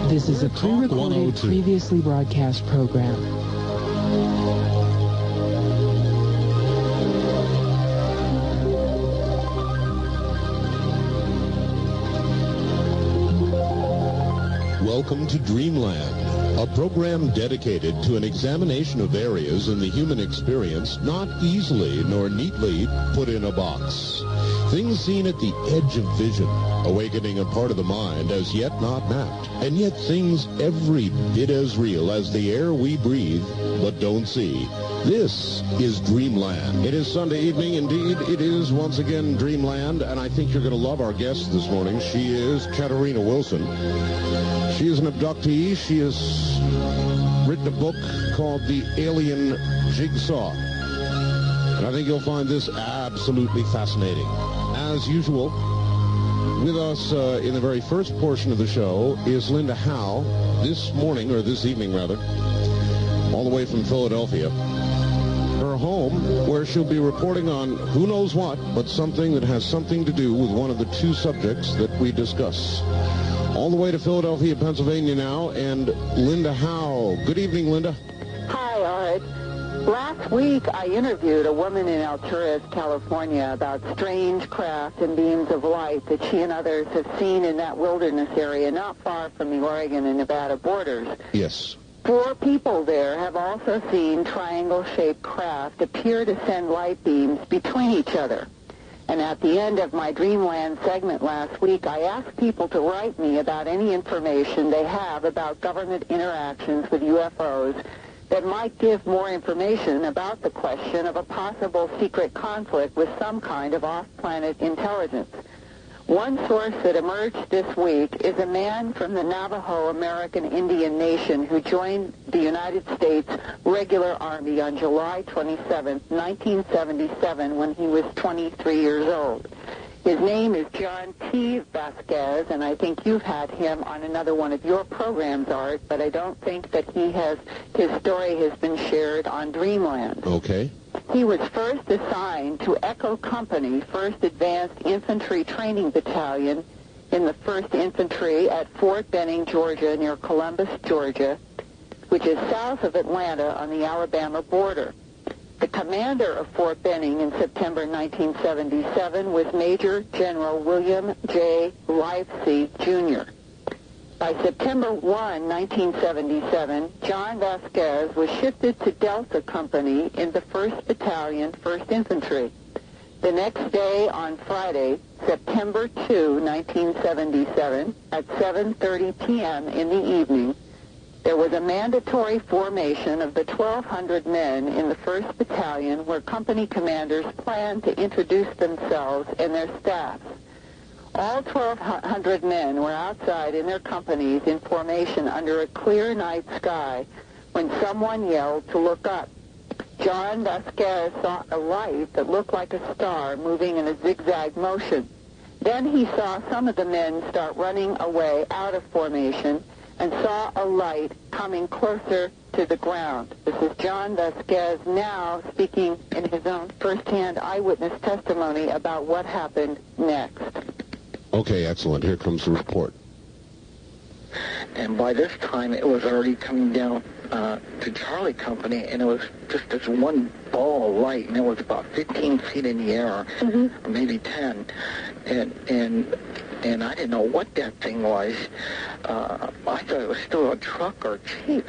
This is a pre-recorded, previously broadcast program. Welcome to Dreamland, a program dedicated to an examination of areas in the human experience not easily nor neatly put in a box. Things seen at the edge of vision, awakening a part of the mind as yet not mapped, and yet things every bit as real as the air we breathe but don't see. This is Dreamland. It is Sunday evening. Indeed, it is once again Dreamland, and I think you're going to love our guest this morning. She is Katarina Wilson. She is an abductee. She has written a book called The Alien Jigsaw. And I think you'll find this absolutely fascinating. As usual, with us in the very first portion of the show is Linda Howe, this morning, or this evening rather, all the way from Philadelphia. Her home, where she'll be reporting on who knows what, but something that has something to do with one of the two subjects that we discuss. All the way to Philadelphia, Pennsylvania now, and Linda Howe. Good evening, Linda. Hi, Art. Last week, I interviewed a woman in Alturas, California, about strange craft and beams of light that she and others have seen in that wilderness area not far from the Oregon and Nevada borders. Yes. 4 people there have also seen triangle-shaped craft appear to send light beams between each other. And at the end of my Dreamland segment last week, I asked people to write me about any information they have about government interactions with UFOs that might give more information about the question of a possible secret conflict with some kind of off-planet intelligence. One source that emerged this week is a man from the Navajo American Indian Nation who joined the United States Regular Army on July 27, 1977, when he was 23 years old. His name is John T. Vasquez, and I think you've had him on another one of your programs, Art, but I don't think that his story has been shared on Dreamland. Okay. He was first assigned to Echo Company, 1st Advanced Infantry Training Battalion in the 1st Infantry at Fort Benning, Georgia, near Columbus, Georgia, which is south of Atlanta on the Alabama border. The commander of Fort Benning in September 1977 was Major General William J. Livesey, Jr. By September 1, 1977, John Vasquez was shifted to Delta Company in the 1st Battalion, 1st Infantry. The next day, on Friday, September 2, 1977, at 7:30 p.m. in the evening, there was a mandatory formation of the 1,200 men in the 1st Battalion where company commanders planned to introduce themselves and their staffs. All 1,200 men were outside in their companies in formation under a clear night sky when someone yelled to look up. John Vasquez saw a light that looked like a star moving in a zigzag motion. Then he saw some of the men start running away out of formation and saw a light coming closer to the ground. This is John Vasquez now speaking in his own first-hand eyewitness testimony about what happened next. Okay, excellent. Here comes the report. And by this time, it was already coming down to Charlie Company, and it was just this one ball of light, and it was about 15 feet in the air, or maybe 10. And I didn't know what that thing was. I thought it was still a truck or a jeep.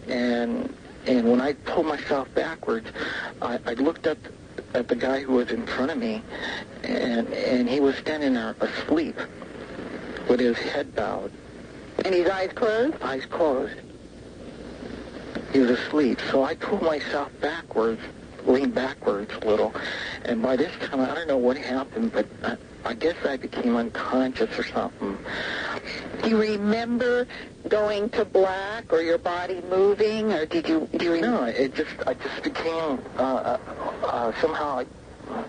And when I pulled myself backwards, I looked up at the guy who was in front of me, and he was standing there asleep with his head bowed. And his eyes closed? Eyes closed. He was asleep. So I pulled myself backwards, leaned backwards a little, and by this time, I don't know what happened, but I guess I became unconscious or something. Do you remember going to black or your body moving, or do you remember? No, I just became, somehow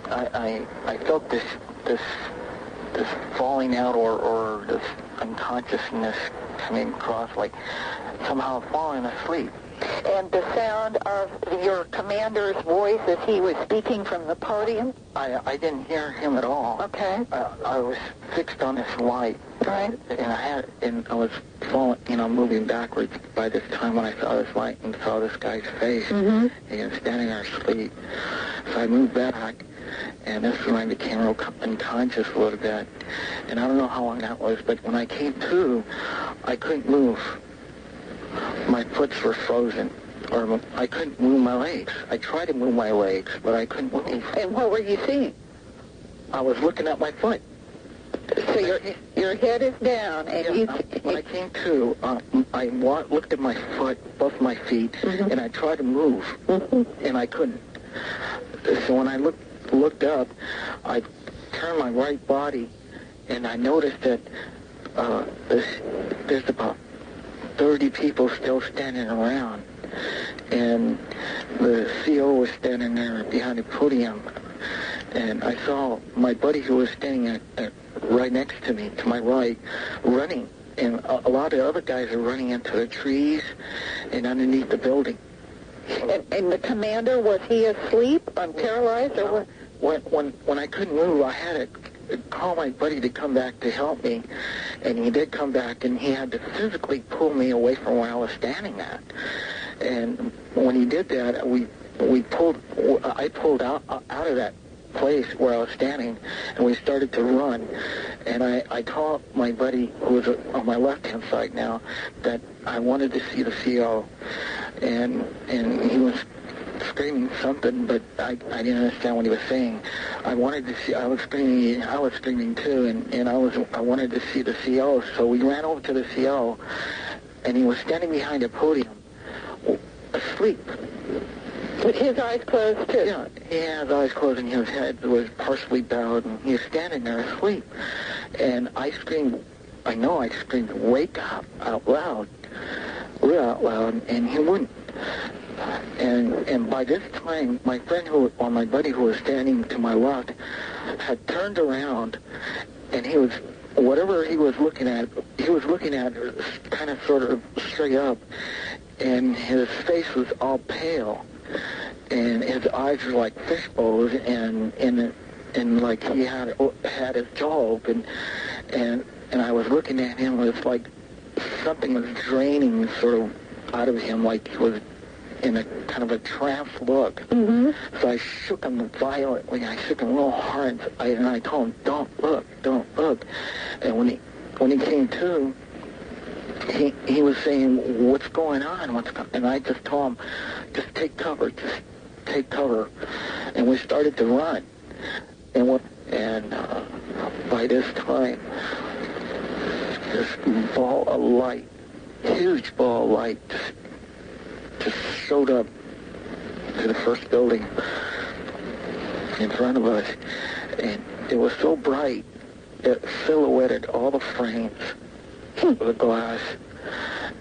I felt this falling out or this unconsciousness coming across, like somehow falling asleep. And the sound of your commander's voice as he was speaking from the podium? I didn't hear him at all. Okay. I was fixed on this light. Right. And I was falling, moving backwards by this time when I saw this light and saw this guy's face. Mm-hmm. He was standing there asleep. So I moved back, and this is when I became real unconscious a little bit. And I don't know how long that was, but when I came to, I couldn't move. My foot were frozen, or I couldn't move my legs. I tried to move my legs, but I couldn't move. And what were you seeing? I was looking at my foot. So your head is down, and when I came to, I looked at my foot, both my feet, mm-hmm. and I tried to move, mm-hmm. and I couldn't. So when I looked up, I turned my right body, and I noticed that there's about 30 people still standing around, and the CO was standing there behind the podium, and I saw my buddy who was standing right next to me, to my right, running, and a lot of other guys are running into the trees and underneath the building. And the commander, was he asleep, paralyzed, or what? When I couldn't move, I had to call my buddy to come back to help me, and he did come back, and he had to physically pull me away from where I was standing at. And when he did that, I pulled out of that place where I was standing, and we started to run. And I called my buddy, who was on my left-hand side now, that I wanted to see the CO, and he was screaming something, but I didn't understand what he was saying. I wanted to see. I was screaming too, and I wanted to see the CO. So we ran over to the CO, and he was standing behind a podium, asleep. With his eyes closed too? Yeah, he had his eyes closed, and his head was partially bowed, and he was standing there asleep. And I screamed. I know I screamed, "Wake up!" out loud, real out loud, and he wouldn't. And by this time, my buddy who was standing to my left had turned around, and whatever he was looking at kind of sort of straight up, and his face was all pale, and his eyes were like fish bowls, and like he had his jaw open, and I was looking at him with like something was draining sort of out of him, like he was in a kind of a trance look. Mm-hmm. So I shook him violently. I shook him real hard, and I told him, "Don't look, don't look." And when he came to, he was saying, "What's going on? And I just told him, "Just take cover, just take cover." And we started to run. And by this time, this ball of light, huge ball of light, just showed up to the first building in front of us, and it was so bright it silhouetted all the frames of the glass,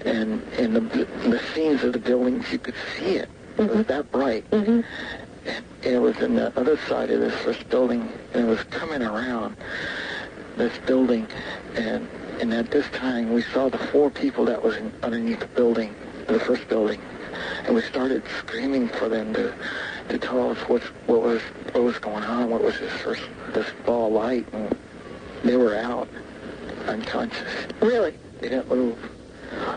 and the scenes of the buildings. You could see it. It was that bright. Mm-hmm. And it was on the other side of this first building, and it was coming around this building, and at this time we saw the 4 people that was underneath the building, the first building. And we started screaming for them to tell us what was going on, what was this ball of light, and they were out, unconscious. Really? They didn't move.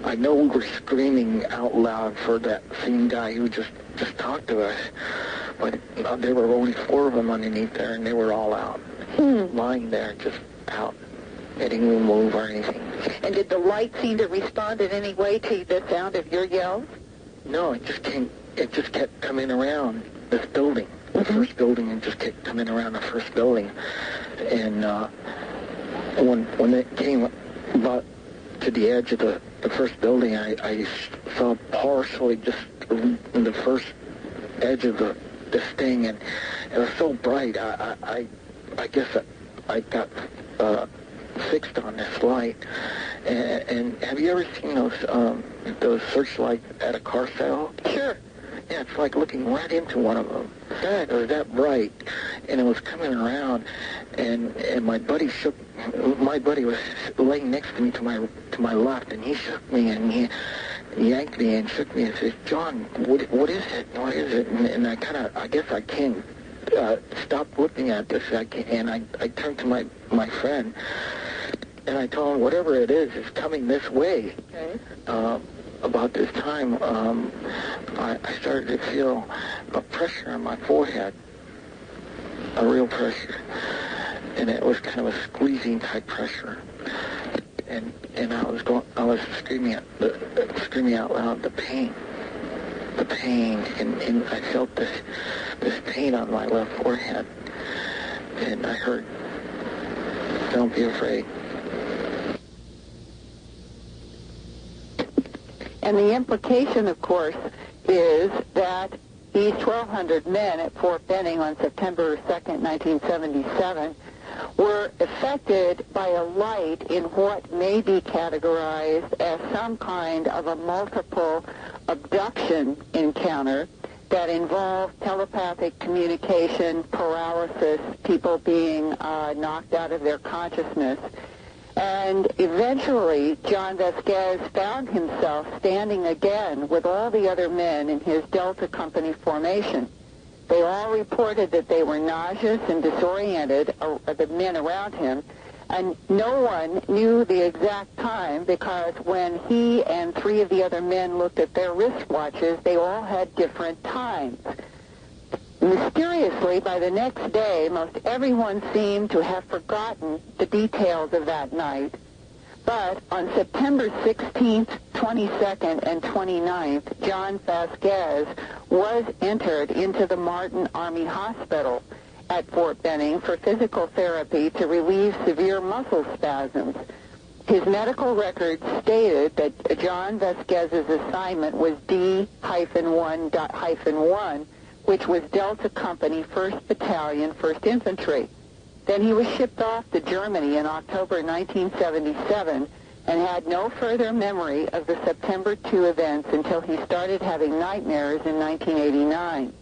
I know we were screaming out loud for that same guy who just talked to us, but there were only 4 of them underneath there, and they were all out, lying there, just out. They didn't even move or anything. And did the light seem to respond in any way to the sound of your yells? No, it just kept coming around this building, the first building, and just kept coming around the first building. And when it came about to the edge of the first building, I saw partially just the first edge of this thing, and it was so bright. I guess I got fixed on this light. And have you ever seen those searchlights at a car sale? Sure. Yeah, it's like looking right into one of them. It was that bright, and it was coming around, and my buddy was laying next to me to my left, and he shook me, and he yanked me and shook me and said, "John, what is it? What is it?" And I guess I can't stop looking at this. And I turned to my friend, I told him whatever it is coming this way. Okay. About this time, I started to feel a pressure on my forehead, a real pressure, and it was kind of a squeezing type pressure. And I was screaming out loud, the pain, and I felt this pain on my left forehead, and I heard, "Don't be afraid." And the implication, of course, is that these 1,200 men at Fort Benning on September 2nd, 1977, were affected by a light in what may be categorized as some kind of a multiple abduction encounter that involved telepathic communication, paralysis, people being knocked out of their consciousness. And eventually, John Vasquez found himself standing again with all the other men in his Delta Company formation. They all reported that they were nauseous and disoriented, the men around him, and no one knew the exact time because when he and 3 of the other men looked at their wristwatches, they all had different times. Mysteriously, by the next day, most everyone seemed to have forgotten the details of that night. But on September 16th, 22nd, and 29th, John Vasquez was entered into the Martin Army Hospital at Fort Benning for physical therapy to relieve severe muscle spasms. His medical records stated that John Vasquez's assignment was D-1-1, which was Delta Company, 1st Battalion, 1st Infantry. Then he was shipped off to Germany in October 1977 and had no further memory of the September 2 events until he started having nightmares in 1989.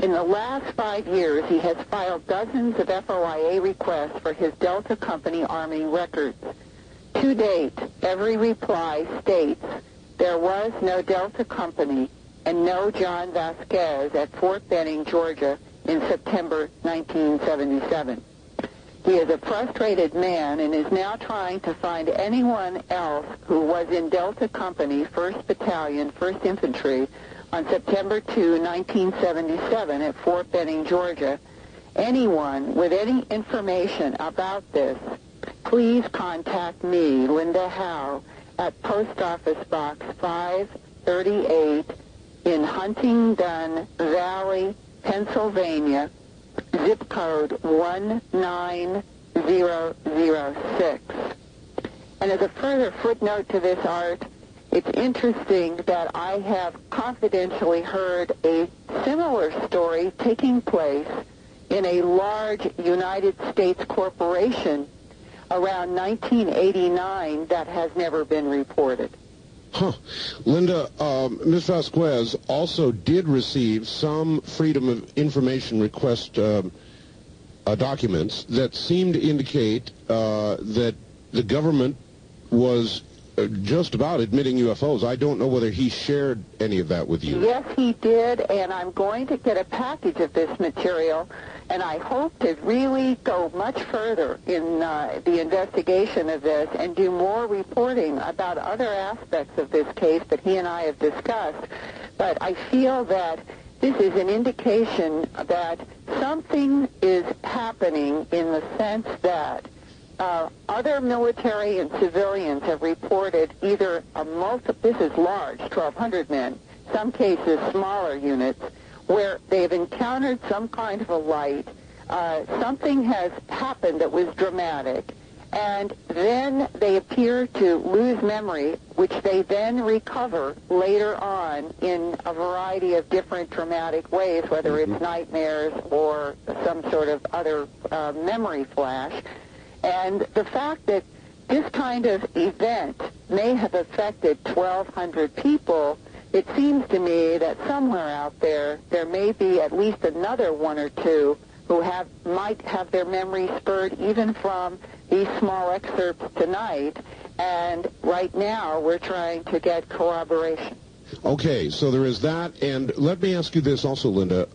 In the last 5 years, he has filed dozens of FOIA requests for his Delta Company Army records. To date, every reply states there was no Delta Company and no John Vasquez at Fort Benning, Georgia in September 1977. He is a frustrated man and is now trying to find anyone else who was in Delta Company, 1st Battalion, 1st Infantry on September 2, 1977 at Fort Benning, Georgia. Anyone with any information about this, please contact me, Linda Howe, at Post Office Box 538 in Huntingdon Valley, Pennsylvania, zip code 19006. And as a further footnote to this, Art, it's interesting that I have confidentially heard a similar story taking place in a large United States corporation around 1989 that has never been reported. Huh. Linda, Ms. Vasquez also did receive some Freedom of Information request documents that seem to indicate that the government was just about admitting UFOs. I don't know whether he shared any of that with you. Yes, he did, and I'm going to get a package of this material, and I hope to really go much further in the investigation of this and do more reporting about other aspects of this case that he and I have discussed. But I feel that this is an indication that something is happening in the sense that other military and civilians have reported either this is large, 1,200 men, some cases smaller units, where they've encountered some kind of a light, something has happened that was dramatic, and then they appear to lose memory, which they then recover later on in a variety of different dramatic ways, whether it's nightmares or some sort of other memory flash. And the fact that this kind of event may have affected 1,200 people, it seems to me that somewhere out there, there may be at least another one or two who might have their memory spurred even from these small excerpts tonight. And right now, we're trying to get corroboration. Okay, so there is that. And let me ask you this also, Linda.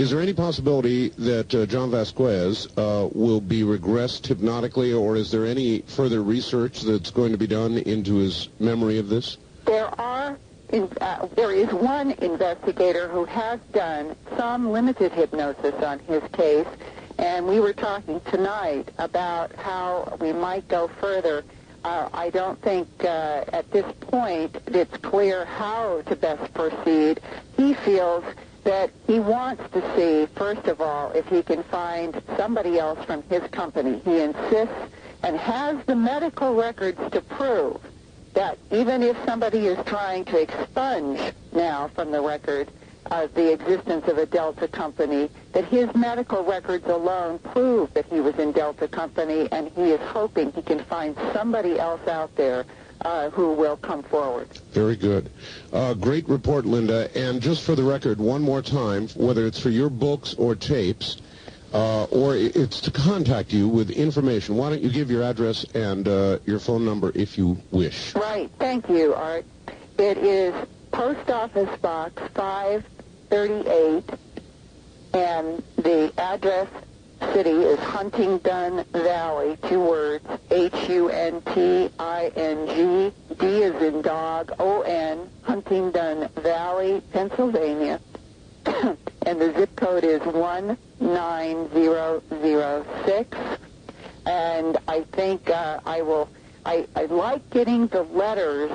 is there any possibility that John Vasquez will be regressed hypnotically, or is there any further research that's going to be done into his memory of this? There is one investigator who has done some limited hypnosis on his case, and we were talking tonight about how we might go further. I don't think at this point it's clear how to best proceed. He feels that he wants to see, first of all, if he can find somebody else from his company. He insists and has the medical records to prove that even if somebody is trying to expunge now from the record the existence of a Delta company, that his medical records alone prove that he was in Delta company, and he is hoping he can find somebody else out there who will come forward. Very good. Great report, Linda. And just for the record, one more time, whether it's for your books or tapes, or it's to contact you with information, why don't you give your address and your phone number if you wish? Right. Thank you, Art. It is Post Office Box 538, and the address city is Huntingdon Valley, 2 words, Hunting, D as in dog, O-N, Huntingdon Valley, Pennsylvania, and the zip code is 19006, and I think I like getting the letters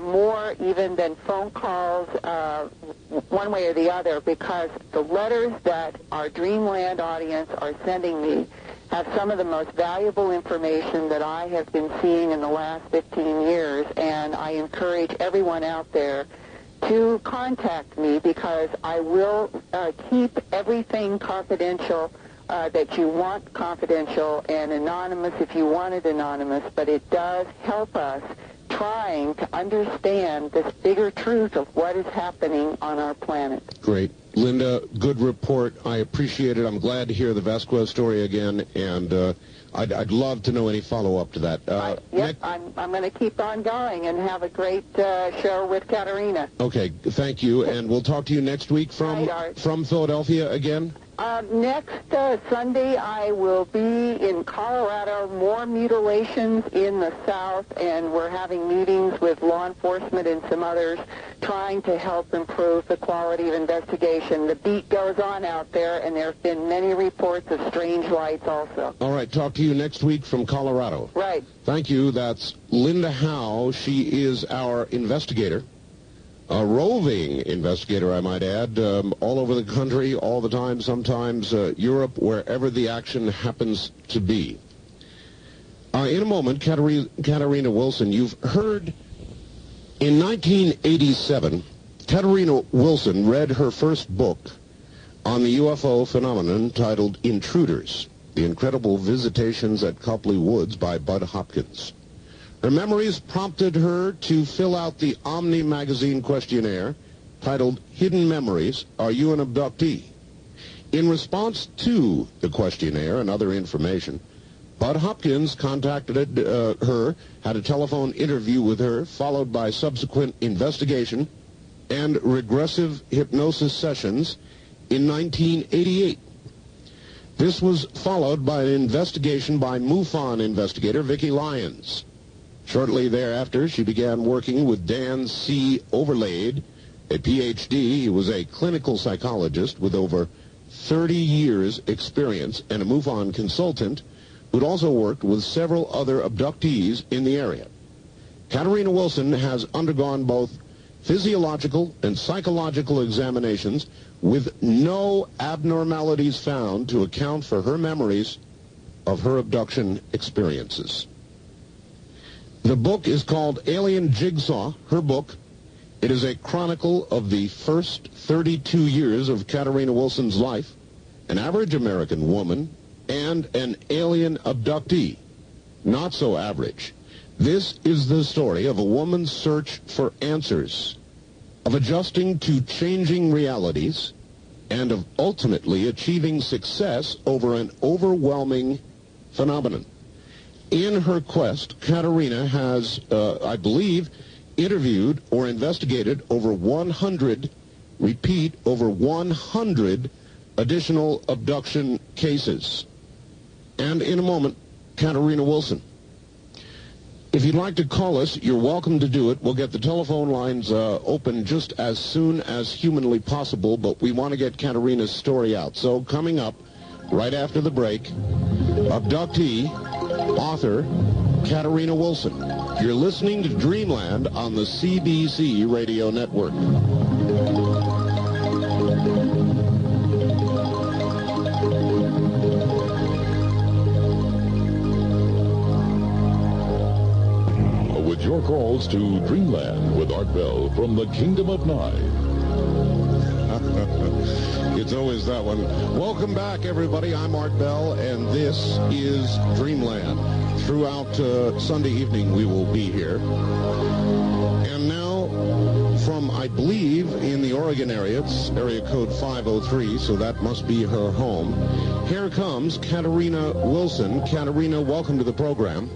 more even than phone calls one way or the other, because the letters that our Dreamland audience are sending me have some of the most valuable information that I have been seeing in the last 15 years, and I encourage everyone out there to contact me, because I will keep everything confidential that you want confidential, and anonymous if you want it anonymous, but it does help us trying to understand this bigger truth of what is happening on our planet. Great. Linda, good report. I appreciate it. I'm glad to hear the Vasquez story again, and I'd love to know any follow-up to that. Yes, I'm going to keep on going and have a great show with Katarina. Okay, thank you, and we'll talk to you next week from Philadelphia again. Next Sunday, I will be in Colorado. More mutilations in the South, and we're having meetings with law enforcement and some others trying to help improve the quality of investigation. The beat goes on out there, and there have been many reports of strange lights also. All right, talk to you next week from Colorado. Right. Thank you. That's Linda Howe. She is our investigator. A roving investigator, I might add, all over the country, all the time, sometimes Europe, wherever the action happens to be. In a moment, Katarina Wilson, you've heard in 1987, Katarina Wilson read her first book on the UFO phenomenon titled Intruders, The Incredible Visitations at Copley Woods by Bud Hopkins. Her memories prompted her to fill out the Omni magazine questionnaire titled Hidden Memories, Are You an Abductee? In response to the questionnaire and other information, Bud Hopkins contacted her, had a telephone interview with her, followed by subsequent investigation and regressive hypnosis sessions in 1988. This was followed by an investigation by MUFON investigator Vicki Lyons. Shortly thereafter, she began working with Dan C. Overlaid, a Ph.D. He was a clinical psychologist with over 30 years' experience and a MUFON consultant who'd also worked with several other abductees in the area. Katarina Wilson has undergone both physiological and psychological examinations with no abnormalities found to account for her memories of her abduction experiences. The book is called Alien Jigsaw, her book. It is a chronicle of the first 32 years of Katarina Wilson's life, an average American woman, and an alien abductee. Not so average. This is the story of a woman's search for answers, of adjusting to changing realities, and of ultimately achieving success over an overwhelming phenomenon. In her quest, Katarina has, I believe, interviewed or investigated over 100, repeat, over 100 additional abduction cases. And in a moment, Katarina Wilson. If you'd like to call us, you're welcome to do it. We'll get the telephone lines open just as soon as humanly possible, but we want to get Katarina's story out. So coming up, right after the break, abductee, author, Katarina Wilson. You're listening to Dreamland on the CBC Radio Network. Your calls to Dreamland with Art Bell from the Kingdom of Nye. It's always that one. Welcome back, everybody. I'm Art Bell, and this is Dreamland. Throughout Sunday evening, we will be here. And now, from, I believe, in the Oregon area, it's area code 503, so that must be her home. Here comes Katarina Wilson. Katarina, welcome to the program.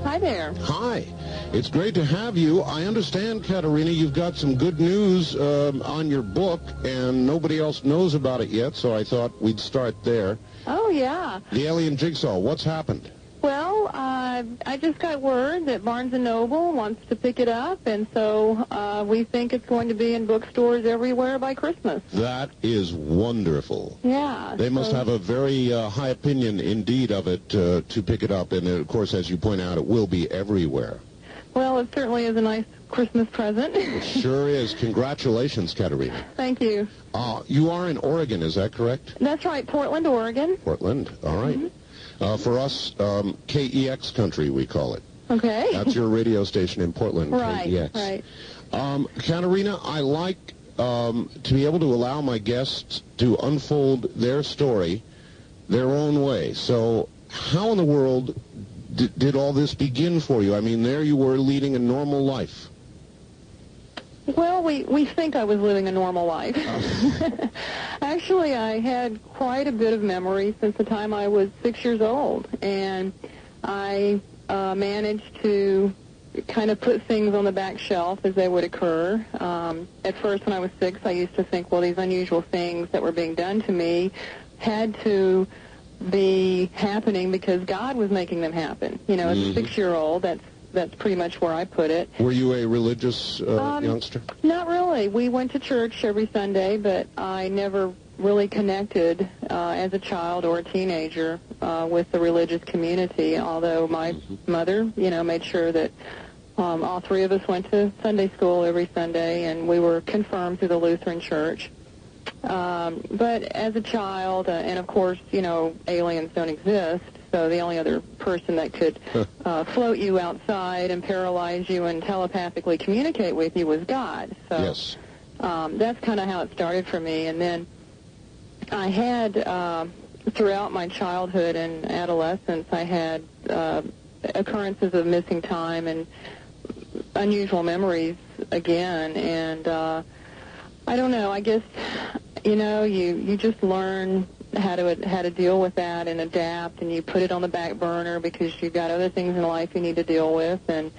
Hi there. Hi. It's great to have you. I understand, Katarina, you've got some good news on your book, and nobody else knows about it yet, so I thought we'd start there. Oh, yeah. The Alien Jigsaw, what's happened? Well, I just got word that Barnes & Noble wants to pick it up, and so we think it's going to be in bookstores everywhere by Christmas. That is wonderful. Yeah. They must have a very high opinion, indeed, of it to pick it up, and, of course, as you point out, it will be everywhere. Well, it certainly is a nice Christmas present. It sure is. Congratulations, Katarina. Thank you. You are in Oregon, is that correct? That's right, Portland, Oregon. Portland, all right. Mm-hmm. For us, KEX country, we call it. Okay. That's your radio station in Portland, right, KEX. Right. Katarina, I like to be able to allow my guests to unfold their story their own way. So how in the world did all this begin for you? I mean, there you were leading a normal life. Well, we think I was living a normal life. Actually, I had quite a bit of memory since the time I was 6 years old, and I managed to kind of put things on the back shelf as they would occur. At first, when I was 6, I used to think, well, these unusual things that were being done to me had to be happening because God was making them happen. You know, as a 6-year-old, that's pretty much where I put it. Were you a religious youngster? Not really. We went to church every Sunday, but I never really connected as a child or a teenager with the religious community, although my mother, made sure that all three of us went to Sunday school every Sunday, and we were confirmed through the Lutheran Church. But as a child, and of course, aliens don't exist, so the only other person that could float you outside and paralyze you and telepathically communicate with you was God. So yes. That's kind of how it started for me. And then I had, throughout my childhood and adolescence, I had occurrences of missing time and unusual memories again. And I don't know, I guess, you just learn how to deal with that and adapt, and you put it on the back burner because you've got other things in life you need to deal with. And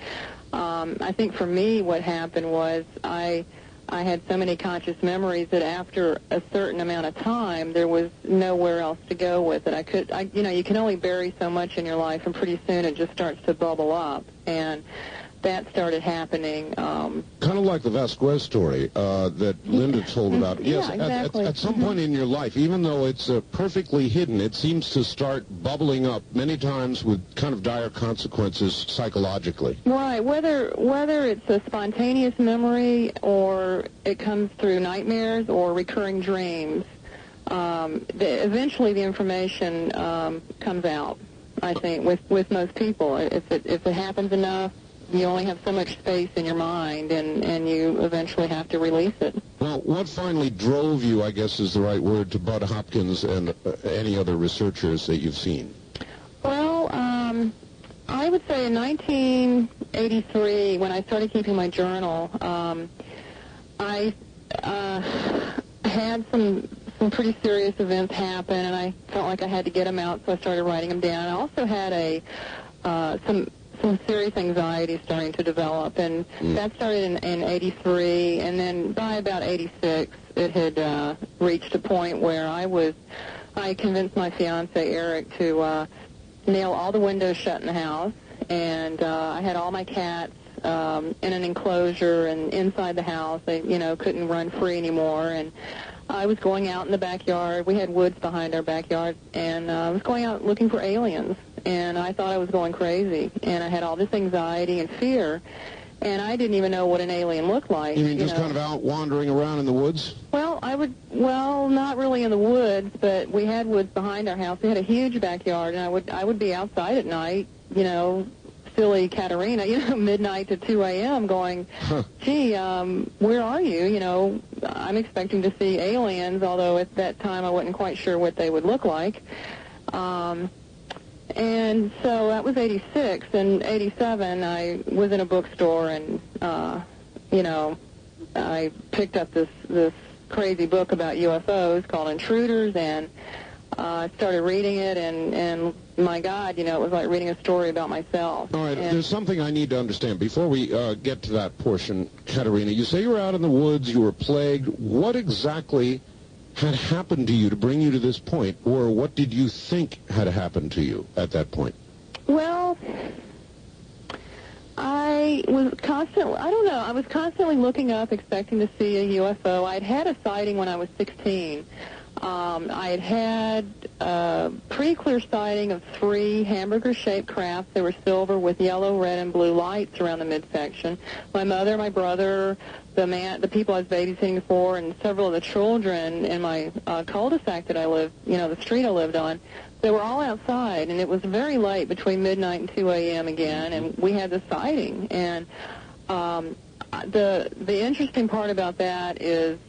I think for me what happened was I had so many conscious memories that after a certain amount of time there was nowhere else to go with it. You can only bury so much in your life, and pretty soon it just starts to bubble up. And that started happening. Kind of like the Vasquez story that Linda told about. Yes, yeah, exactly. At some point in your life, even though it's perfectly hidden, it seems to start bubbling up many times with kind of dire consequences psychologically. Right, whether it's a spontaneous memory or it comes through nightmares or recurring dreams, eventually the information comes out, I think, with most people. If it happens enough, you only have so much space in your mind, and you eventually have to release it. Well, what finally drove you, I guess is the right word, to Bud Hopkins and any other researchers that you've seen? Well, I would say in 1983, when I started keeping my journal, I had some pretty serious events happen, and I felt like I had to get them out, so I started writing them down. I also had some some serious anxiety starting to develop, and that started in 83, and then by about 86, it had reached a point where I convinced my fiance Eric to nail all the windows shut in the house, and I had all my cats in an enclosure and inside the house. They, couldn't run free anymore, and I was going out in the backyard. We had woods behind our backyard, and I was going out looking for aliens, and I thought I was going crazy, and I had all this anxiety and fear, and I didn't even know what an alien looked like. You mean just kind of out wandering around in the woods? Well, not really in the woods, but we had woods behind our house. We had a huge backyard, and I would be outside at night, silly Katarina, midnight to 2 a.m. going, gee, where are you? I'm expecting to see aliens, although at that time I wasn't quite sure what they would look like. And so that was 86. And 87, I was in a bookstore, and, I picked up this crazy book about UFOs called Intruders, and I started reading it, and my God, it was like reading a story about myself. All right, there's something I need to understand. Before we get to that portion, Katarina, you say you were out in the woods, you were plagued. What exactly had happened to you to bring you to this point, or what did you think had happened to you at that point? Well, I was constantly looking up, expecting to see a UFO. I'd had a sighting when I was 16. I had a pretty clear sighting of 3 hamburger-shaped crafts. They were silver with yellow, red, and blue lights around the midsection. My mother, my brother, the people I was babysitting for, and several of the children in my cul-de-sac that I lived, the street I lived on, they were all outside, and it was very late, between midnight and 2 a.m. again, and we had the sighting. And the interesting part about that is,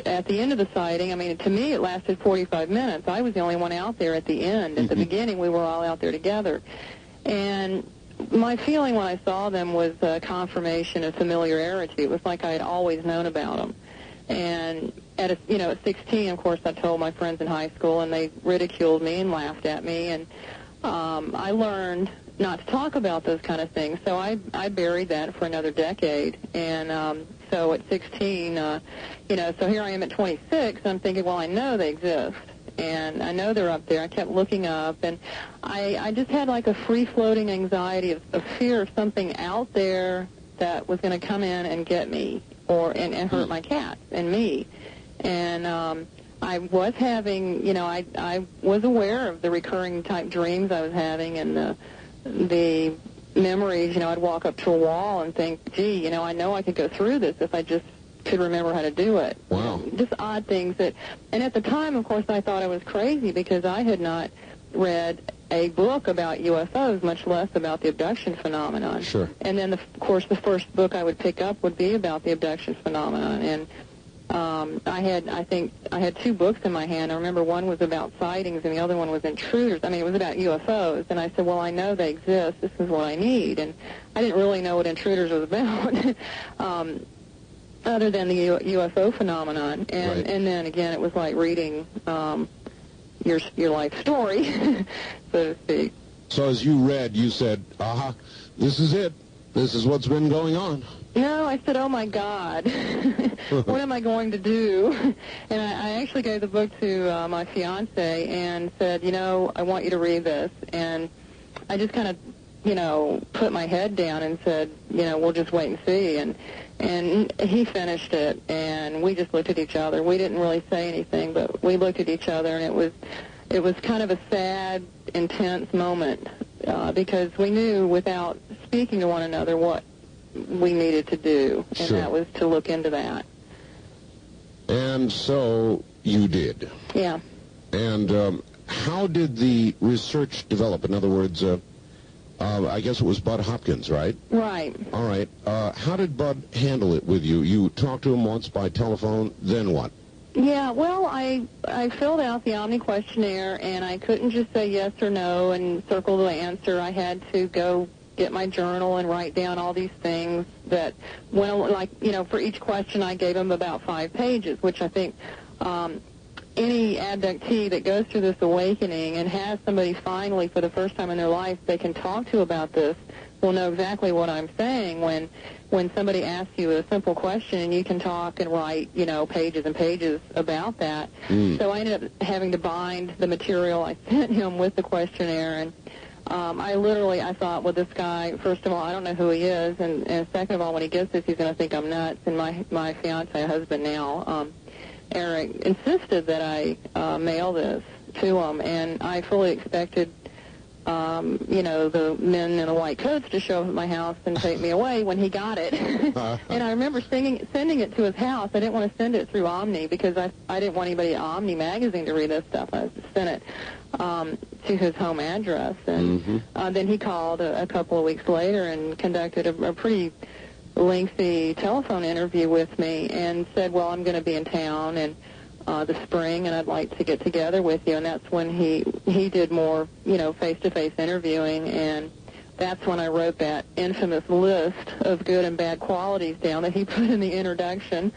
at the end of the sighting, to me it lasted 45 minutes. I was the only one out there at the end. At the beginning, we were all out there together. And my feeling when I saw them was a confirmation of familiarity. It was like I had always known about them. And at 16, of course, I told my friends in high school, and they ridiculed me and laughed at me. And I learned not to talk about those kind of things. So I buried that for another decade. And so at 16, so here I am at 26, I'm thinking, well, I know they exist, and I know they're up there. I kept looking up, and I just had like a free-floating anxiety of fear of something out there that was going to come in and get me, and hurt my cats and me. And I was having, I was aware of the recurring type dreams I was having, and the memories. I'd walk up to a wall and think, gee, I know I could go through this if I just could remember how to do it. Wow. Just odd things and at the time, of course, I thought I was crazy because I had not read a book about UFOs, much less about the abduction phenomenon. Sure. And then, of course, the first book I would pick up would be about the abduction phenomenon. And I had 2 books in my hand. I remember one was about sightings and the other one was Intruders. It was about UFOs. And I said, well, I know they exist. This is what I need. And I didn't really know what Intruders was about, other than the UFO phenomenon. And right. And then, again, it was like reading your life story, so to speak. So as you read, you said, aha, this is it. This is what's been going on. No, I said, oh, my God, what am I going to do? And I actually gave the book to my fiance and said, I want you to read this. And I just kind of, put my head down and said, we'll just wait and see. And he finished it, and we just looked at each other. We didn't really say anything, but we looked at each other, and it was kind of a sad, intense moment because we knew without speaking to one another what we needed to do, and sure. That was to look into that. And so you did. Yeah. And how did the research develop? In other words, I guess it was Bud Hopkins, right? Right. All right. How did Bud handle it with you? You talked to him once by telephone, then what? Yeah, well, I filled out the Omni questionnaire, and I couldn't just say yes or no and circle the answer. I had to go get my journal and write down all these things that, for each question I gave him about 5 pages, which I think any abductee that goes through this awakening and has somebody finally for the first time in their life they can talk to about this, will know exactly what I'm saying when somebody asks you a simple question and you can talk and write, pages and pages about that. So I ended up having to bind the material I sent him with the questionnaire, and I thought, well, this guy, first of all, I don't know who he is, and second of all, when he gets this, he's going to think I'm nuts. And my fiance, husband now, Eric, insisted that I mail this to him, and I fully expected the men in the white coats to show up at my house and take me away when he got it. And I remember sending it to his house. I didn't want to send it through Omni because I didn't want anybody at Omni magazine to read this stuff. I sent it to his home address. And then he called a couple of weeks later and conducted a pretty lengthy telephone interview with me and said, well, I'm going to be in town and the spring, and I'd like to get together with you. And that's when he did more, face-to-face interviewing, and that's when I wrote that infamous list of good and bad qualities down that he put in the introduction.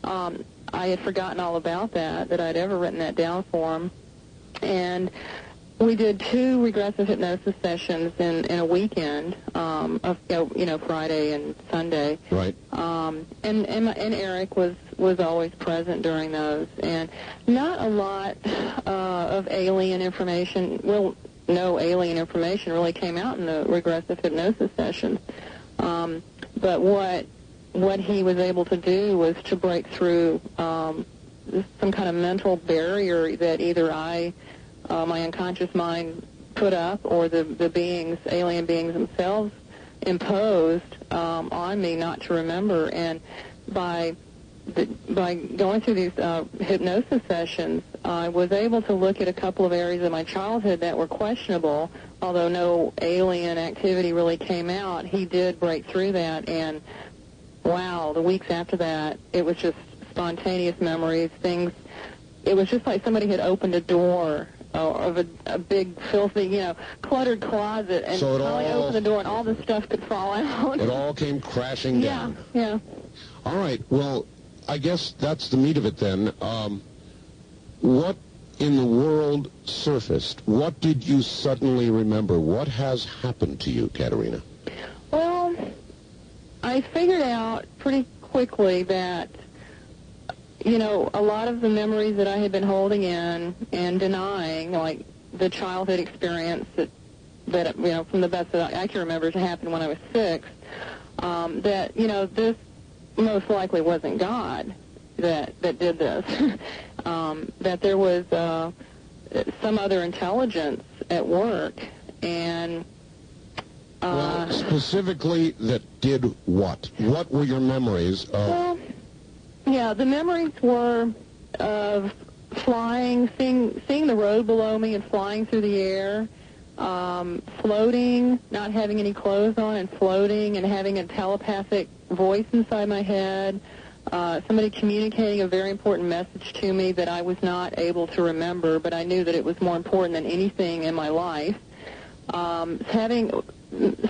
I had forgotten all about that I'd ever written that down for him. And we did 2 regressive hypnosis sessions in a weekend, Friday and Sunday. Right. And Eric was always present during those, and not a lot of alien information. Well, no alien information really came out in the regressive hypnosis sessions. But what he was able to do was to break through some kind of mental barrier that either my unconscious mind put up, or the alien beings themselves imposed on me not to remember. And by going through these hypnosis sessions, I was able to look at a couple of areas of my childhood that were questionable. Although no alien activity really came out, he did break through that, and wow, the weeks after that, it was just spontaneous memories, things. It was just like somebody had opened a door of a big, filthy, cluttered closet, and so finally opened the door, and all this stuff could fall out. It all came crashing down. Yeah. All right. Well, I guess that's the meat of it then. What in the world surfaced? What did you suddenly remember? What has happened to you, Katarina? Well, I figured out pretty quickly that a lot of the memories that I had been holding in and denying, like the childhood experience that from the best that I can remember, it happened when I was 6, that, this most likely wasn't God that did this, that there was some other intelligence at work, and... well, specifically, that did what? What were your memories of... Well, yeah, the memories were of flying, seeing the road below me and flying through the air, floating, not having any clothes on and floating, and having a telepathic voice inside my head, somebody communicating a very important message to me that I was not able to remember, but I knew that it was more important than anything in my life.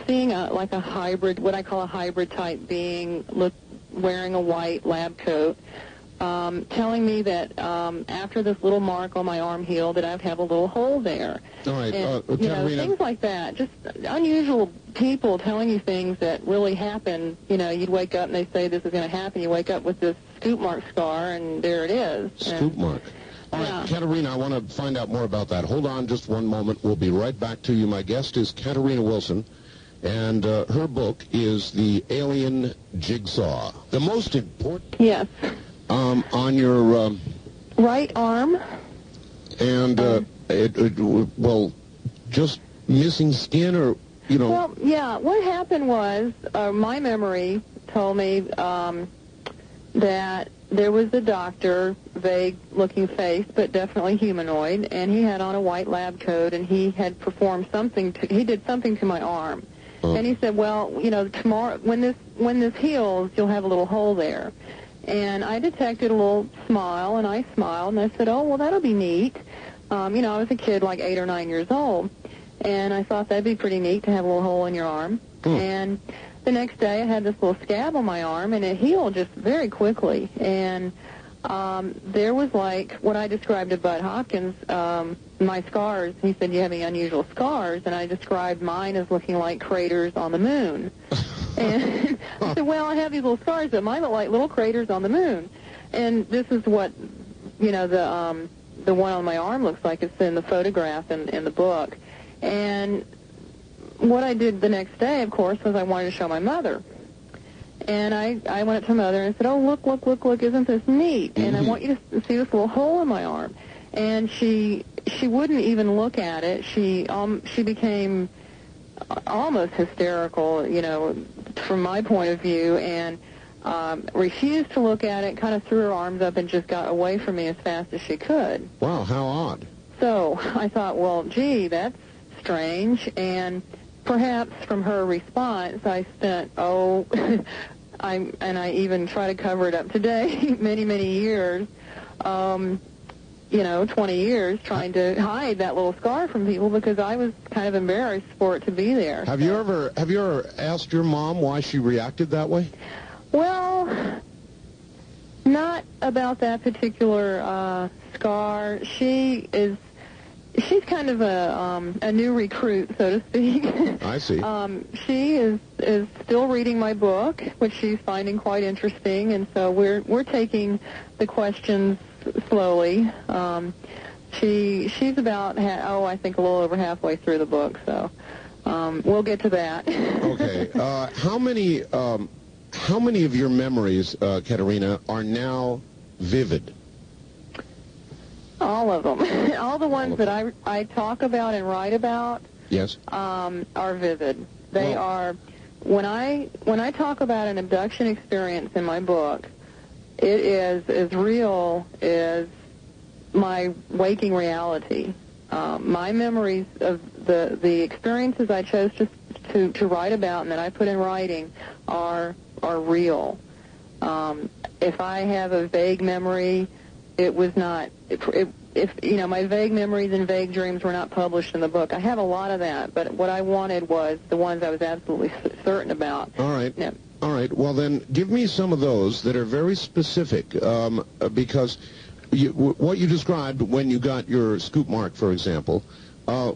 Seeing a hybrid, what I call a hybrid type being, wearing a white lab coat, telling me that after this little mark on my arm healed, that I'd have a little hole there. All right, and, Katarina, things like that. Just unusual people telling you things that really happen. You'd wake up and they say this is going to happen. You wake up with this scoop mark scar, and there it is. Scoop mark. All right, Katarina, I want to find out more about that. Hold on just one moment. We'll be right back to you. My guest is Katarina Wilson, and her book is The Alien Jigsaw. The most important... Yes. On your... right arm. And, well, just missing skin or, Well, yeah, what happened was my memory told me that there was a doctor, vague-looking face, but definitely humanoid, and he had on a white lab coat, and he had performed something. He did something to my arm, and he said, "Well, tomorrow, when this heals, you'll have a little hole there." And I detected a little smile, and I smiled, and I said, "Oh, well, that'll be neat." I was a kid, like 8 or 9 years old, and I thought that'd be pretty neat to have a little hole in your arm. And the next day, I had this little scab on my arm, and it healed just very quickly. And there was like what I described to Bud Hopkins, my scars. He said, "You have any unusual scars?" And I described mine as looking like craters on the moon. And I said, "Well, I have these little scars, but mine look like little craters on the moon." And this is what, you know, the one on my arm looks like. It's in the photograph in the book. And what I did the next day, of course, was I wanted to show my mother. And I went up to Mother and said, "Oh, look, isn't this neat? And I want you to see this little hole in my arm." And she wouldn't even look at it. She became almost hysterical, you know, from my point of view, and refused to look at it, kind of threw her arms up and just got away from me as fast as she could. Wow, how odd. So I thought, well, gee, that's strange, and perhaps from her response, I spent, I even try to cover it up today, many years, 20 years, trying to hide that little scar from people because I was kind of embarrassed for it to be there. Have you ever asked your mom why she reacted that way? Well, not about that particular scar. She's kind of a new recruit, so to speak. I see. She is still reading my book, which she's finding quite interesting, and so we're taking the questions slowly. She's about I think a little over halfway through the book, so we'll get to that. Okay. How many of your memories, Katarina, are now vivid? All of them. All the ones that I talk about and write about. Yes. Are vivid. They are. When I talk about an abduction experience in my book, it is as real as my waking reality. My memories of the experiences I chose to write about and that I put in writing are real. If I have a vague memory, it was not. If my vague memories and vague dreams were not published in the book. I have a lot of that, but what I wanted was the ones I was absolutely certain about. All right. Yeah. All right. Well, then give me some of those that are very specific, because what you described when you got your scoop mark, for example,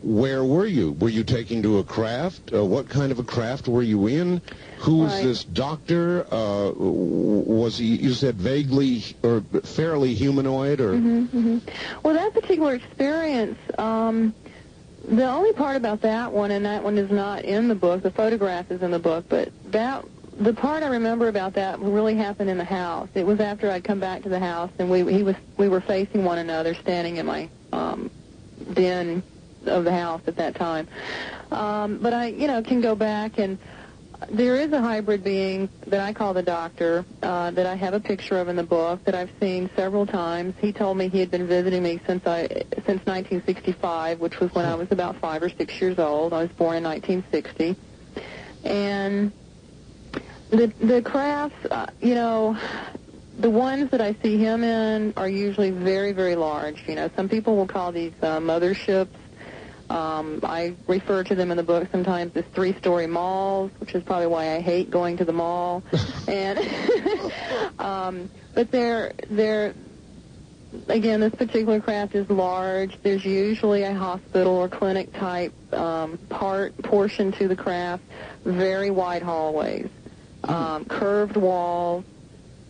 where were you? Were you taking to a craft? What kind of a craft were you in? Who was this doctor? Was he, you said, vaguely or fairly humanoid? Or Well, that particular experience, the only part about that one, and that one is not in the book, the photograph is in the book, but the part I remember about that really happened in the house. It was after I'd come back to the house, and we were facing one another, standing in my den of the house at that time. But I, can go back, and there is a hybrid being that I call the doctor that I have a picture of in the book that I've seen several times. He told me he had been visiting me since 1965, which was when I was about 5 or 6 years old. I was born in 1960, and the crafts, the ones that I see him in are usually very, very large. Some people will call these motherships. I refer to them in the book sometimes as 3-story malls, which is probably why I hate going to the mall. And but they're again, this particular craft is large. There's usually a hospital or clinic type portion to the craft. Very wide hallways, curved walls.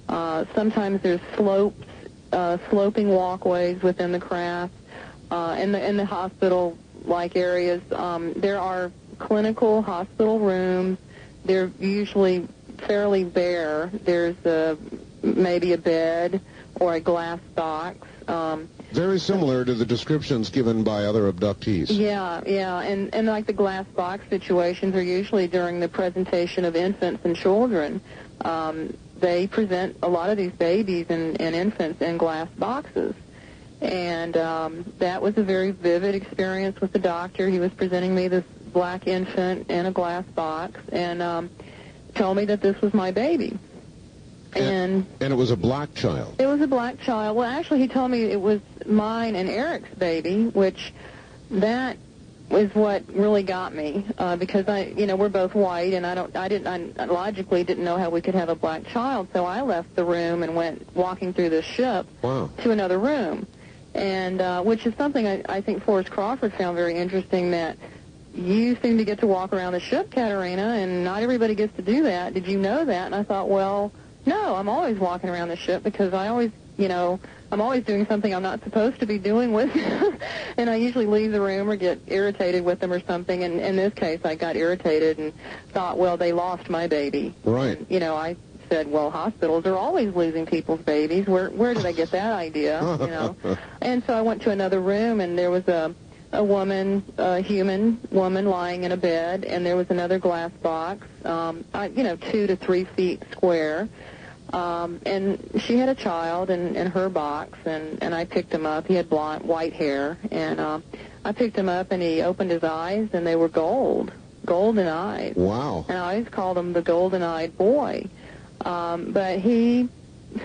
Sometimes there's sloping walkways within the craft. In the hospital-like areas, there are clinical hospital rooms. They're usually fairly bare. There's maybe a bed or a glass box. Very similar to the descriptions given by other abductees. Yeah, and like the glass box situations are usually during the presentation of infants and children. They present a lot of these babies and infants in glass boxes. And that was a very vivid experience with the doctor. He was presenting me this black infant in a glass box and told me that this was my baby. And it was a black child. It was a black child. Well, actually, he told me it was mine and Eric's baby, which that is what really got me, because we're both white, and I logically didn't know how we could have a black child, so I left the room and went walking through the ship to another room, and which is something I think Forrest Crawford found very interesting, that you seem to get to walk around the ship, Katarina, and not everybody gets to do that. Did you know that? And I thought, well, no, I'm always walking around the ship because I always, I'm always doing something I'm not supposed to be doing with, and I usually leave the room or get irritated with them or something. And in this case, I got irritated and thought, well, they lost my baby. Right. And, I said, well, hospitals are always losing people's babies. Where did I get that idea? And so I went to another room, and there was a human woman lying in a bed, and there was another glass box, 2 to 3 feet square. And she had a child in her box, and I picked him up. He had white hair, and I picked him up, and he opened his eyes, and they were golden eyes. Wow. And I always called him the golden-eyed boy. But he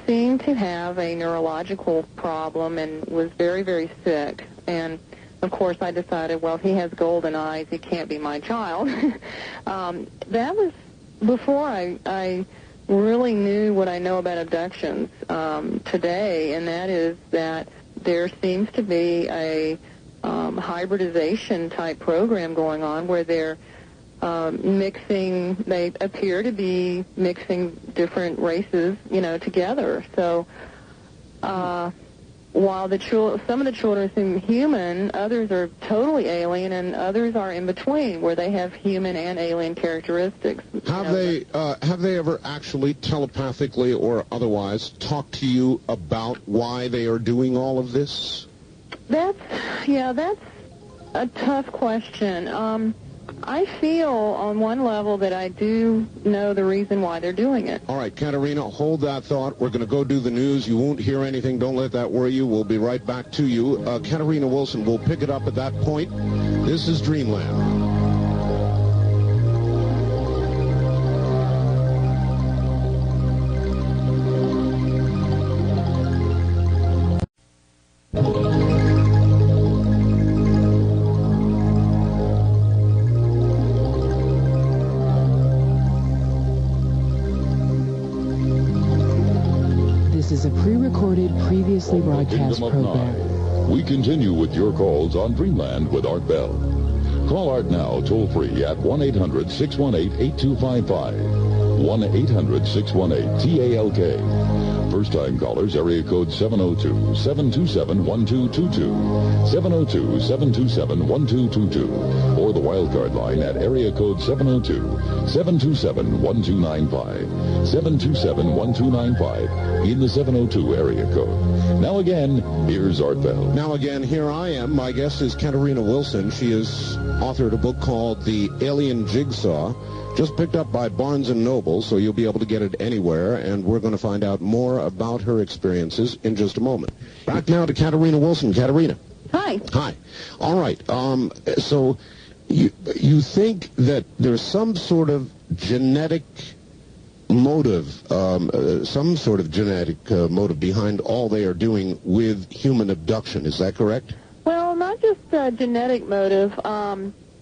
seemed to have a neurological problem and was very, very sick. And, of course, I decided, well, if he has golden eyes, he can't be my child. That was before I really knew what I know about abductions today, and that is that there seems to be a hybridization type program going on where they're they appear to be mixing different races, together. So while some of the children seem human, others are totally alien, and others are in between, where they have human and alien characteristics. Have they ever actually telepathically or otherwise talked to you about why they are doing all of this? That's a tough question. I feel on one level that I do know the reason why they're doing it. All right, Katarina, hold that thought. We're going to go do the news. You won't hear anything. Don't let that worry you. We'll be right back to you. Katarina Wilson, we'll pick it up at that point. This is Dreamland. Previously broadcast program. We continue with your calls on Dreamland with Art Bell. Call Art now toll-free at 1-800-618-8255. 1-800-618-TALK. First-time callers, area code 702-727-1222. 702-727-1222. Or the wildcard line at area code 702-727-1295. 727-1295 in the 702 area code. Now again, here's Art Bell. Now again, here I am. My guest is Katarina Wilson. She has authored a book called The Alien Jigsaw, just picked up by Barnes & Noble, so you'll be able to get it anywhere, and we're going to find out more about her experiences in just a moment. Back now to Katarina Wilson. Katarina. Hi. Hi. All right. So you think that there's some sort of genetic motive, some sort of genetic motive behind all they are doing with human abduction. Is that correct? Well, not just a genetic motive.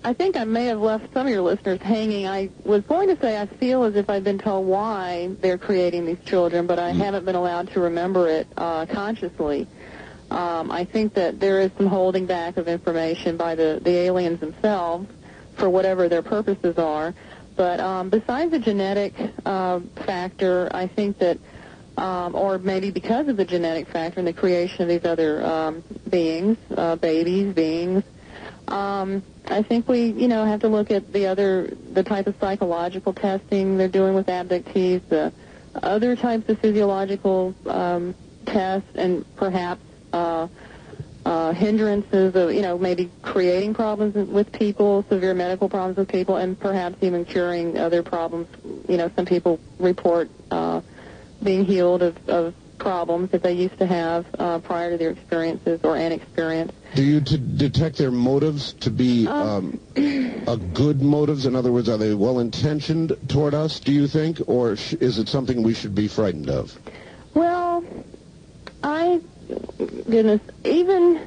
I think I may have left some of your listeners hanging. I was going to say I feel as if I've been told why they're creating these children, but I haven't been allowed to remember it consciously. I think that there is some holding back of information by the aliens themselves for whatever their purposes are. But besides the genetic factor, I think that, or maybe because of the genetic factor in the creation of these other beings, beings, I think we, have to look at the type of psychological testing they're doing with abductees, the other types of physiological tests, and perhaps hindrances of, maybe creating problems with people, severe medical problems with people, and perhaps even curing other problems. Some people report being healed of problems that they used to have prior to their experiences or an experience. Do you detect their motives to be good motives? In other words, are they well-intentioned toward us, do you think? Or is it something we should be frightened of? Well, even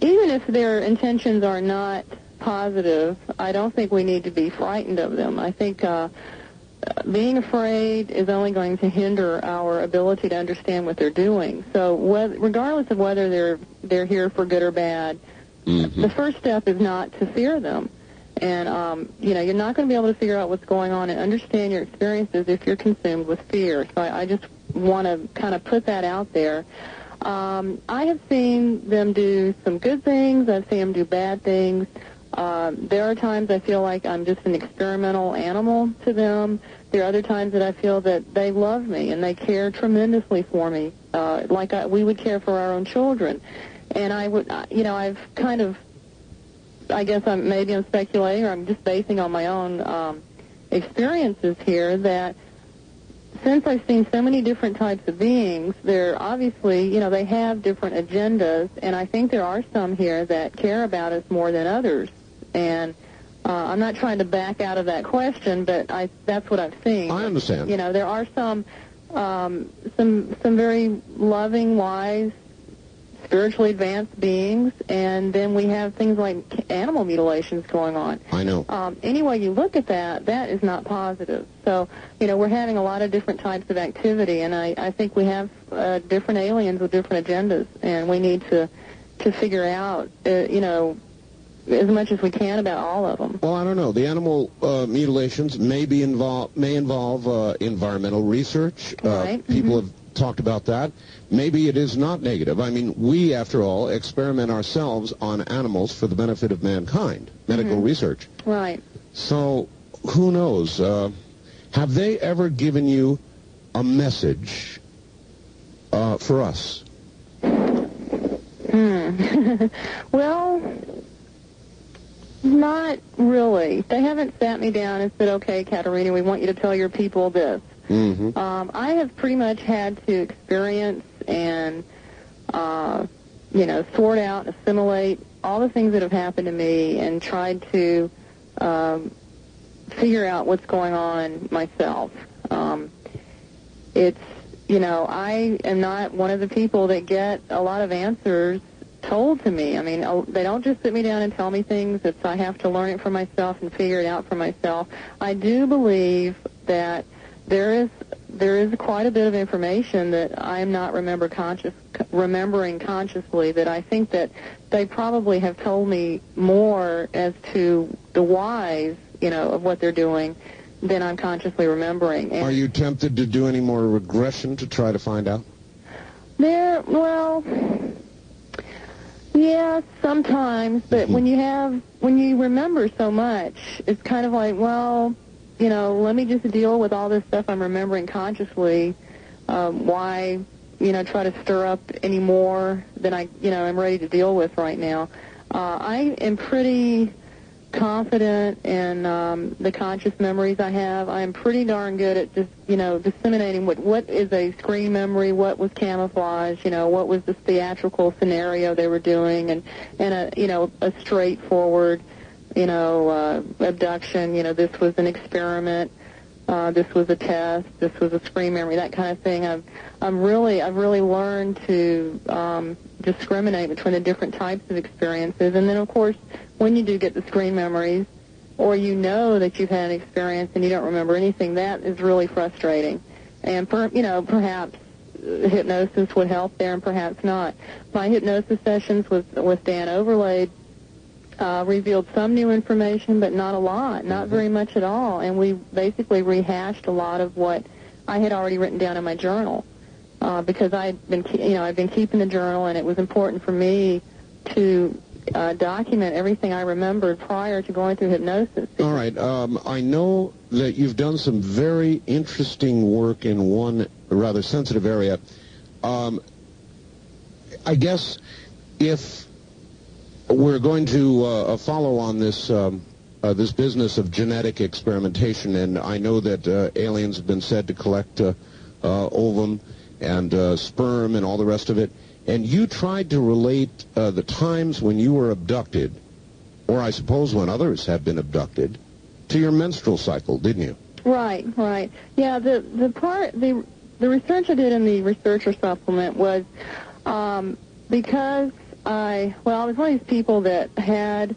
even if their intentions are not positive, I don't think we need to be frightened of them. I think being afraid is only going to hinder our ability to understand what they're doing. So regardless of whether they're here for good or bad, the first step is not to fear them. And, you're not going to be able to figure out what's going on and understand your experiences if you're consumed with fear. So I just want to kind of put that out there. I have seen them do some good things. I've seen them do bad things. There are times I feel like I'm just an experimental animal to them. There are other times that I feel that they love me and they care tremendously for me, like we would care for our own children. And I've kind of, I guess I'm speculating, or I'm just basing on my own experiences here, that since I've seen so many different types of beings, they're obviously, they have different agendas, and I think there are some here that care about us more than others. And I'm not trying to back out of that question, but that's what I've seen. I understand. There are some very loving, wise, spiritually advanced beings, and then we have things like animal mutilations going on. I know. Any way you look at that, that is not positive. So, we're having a lot of different types of activity, and I think we have different aliens with different agendas, and we need to figure out, as much as we can about all of them. Well, I don't know. The animal mutilations may involve environmental research. Right. People have talked about that. Maybe it is not negative. I mean, we, after all, experiment ourselves on animals for the benefit of mankind, medical research. Right. So, who knows? Have they ever given you a message for us? Well, not really. They haven't sat me down and said, okay, Katarina, we want you to tell your people this. I have pretty much had to experience and, sort out, assimilate all the things that have happened to me and tried to figure out what's going on myself. I am not one of the people that get a lot of answers told to me. I mean, they don't just sit me down and tell me things. I have to learn it for myself and figure it out for myself. I do believe that there is quite a bit of information that I am not remembering consciously, that I think that they probably have told me more as to the whys, of what they're doing than I'm consciously remembering. And are you tempted to do any more regression to try to find out? Yeah, sometimes, but when you remember so much, it's kind of like, let me just deal with all this stuff I'm remembering consciously. Why, try to stir up any more than I'm ready to deal with right now. I am pretty confident in the conscious memories I have. I'm pretty darn good at just, disseminating what is a screen memory, what was camouflage, what was the theatrical scenario they were doing, and a straightforward, abduction, this was an experiment, this was a test, this was a screen memory, that kind of thing. I've really learned to discriminate between the different types of experiences. And then, of course, when you do get the screen memories, or that you've had an experience and you don't remember anything, that is really frustrating. And, perhaps hypnosis would help there and perhaps not. My hypnosis sessions with Dan Overlaid revealed some new information, but not a lot, not very much at all. And we basically rehashed a lot of what I had already written down in my journal, because I've been keeping the journal, and it was important for me to document everything I remembered prior to going through hypnosis. All right. I know that you've done some very interesting work in one rather sensitive area. I guess if we're going to follow on this this business of genetic experimentation, and I know that aliens have been said to collect ovum and sperm and all the rest of it, and you tried to relate the times when you were abducted, or I suppose when others have been abducted, to your menstrual cycle, didn't you? Right. Yeah, the research I did in the researcher supplement was because I was one of these people that had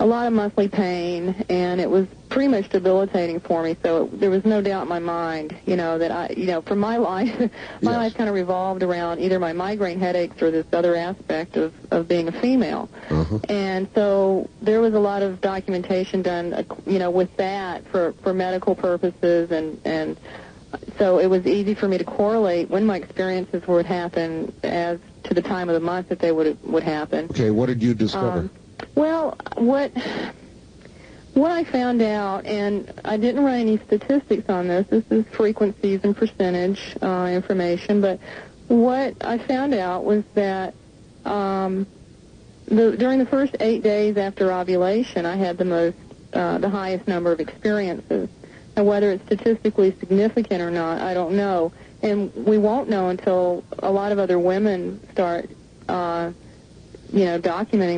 a lot of monthly pain, and it was pretty much debilitating for me. So there was no doubt in my mind, that for my life, my life kind of revolved around either my migraine headaches or this other aspect of being a female. Uh-huh. And so there was a lot of documentation done, with that for medical purposes, and so it was easy for me to correlate when my experiences would happen as to the time of the month that they would happen. Okay, what did you discover? Well, what I found out, and I didn't write any statistics on this. This is frequencies and percentage information. But what I found out was that during the first 8 days after ovulation, I had the highest number of experiences. And whether it's statistically significant or not, I don't know. And we won't know until a lot of other women start documenting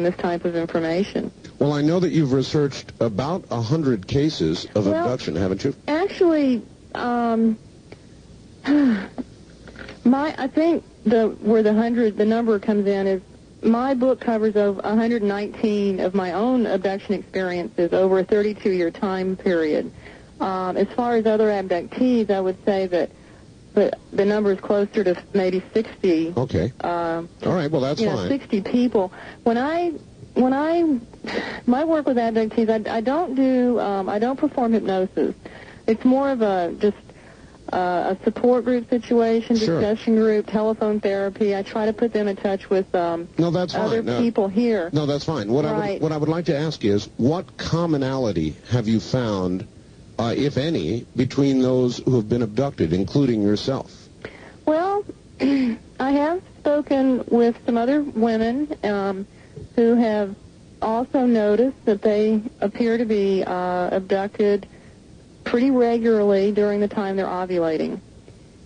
this type of information. Well, I know that you've researched about 100 cases of abduction, haven't you? Actually, I think where the number comes in is my book covers over 119 of my own abduction experiences over a 32-year time period. As far as other abductees, I would say that the number is closer to maybe 60. Okay. All right. Well, that's fine. 60 people. When my work with abductees, I don't perform hypnosis. It's more of a support group situation, discussion group, telephone therapy. I try to put them in touch with other people here. No, that's fine. What I would like to ask is, what commonality have you found, if any, between those who have been abducted, including yourself? Well, I have spoken with some other women who have also noticed that they appear to be abducted pretty regularly during the time they're ovulating.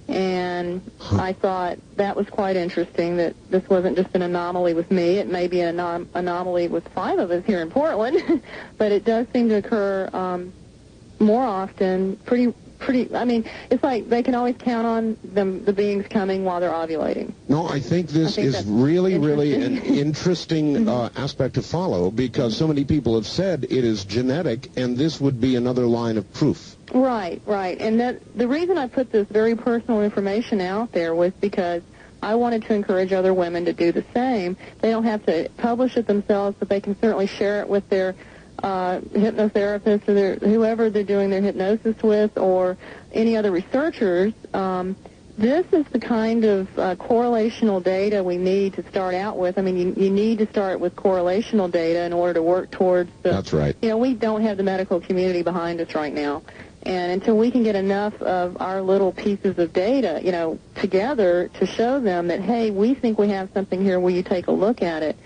And I thought that was quite interesting, that this wasn't just an anomaly with me. It may be an anomaly with 5 of us here in Portland, but it does seem to occur more often, I mean, it's like they can always count on the beings coming while they're ovulating. No, I think this is really an interesting aspect to follow, because so many people have said it is genetic, and this would be another line of proof. Right. And the reason I put this very personal information out there was because I wanted to encourage other women to do the same. They don't have to publish it themselves, but they can certainly share it with their hypnotherapist or whoever they're doing their hypnosis with, or any other researchers. This is the kind of correlational data we need to start out with. I mean, you need to start with correlational data in order to work towards That's right. We don't have the medical community behind us right now. And until we can get enough of our little pieces of data, together to show them that, hey, we think we have something here, will you take a look at it?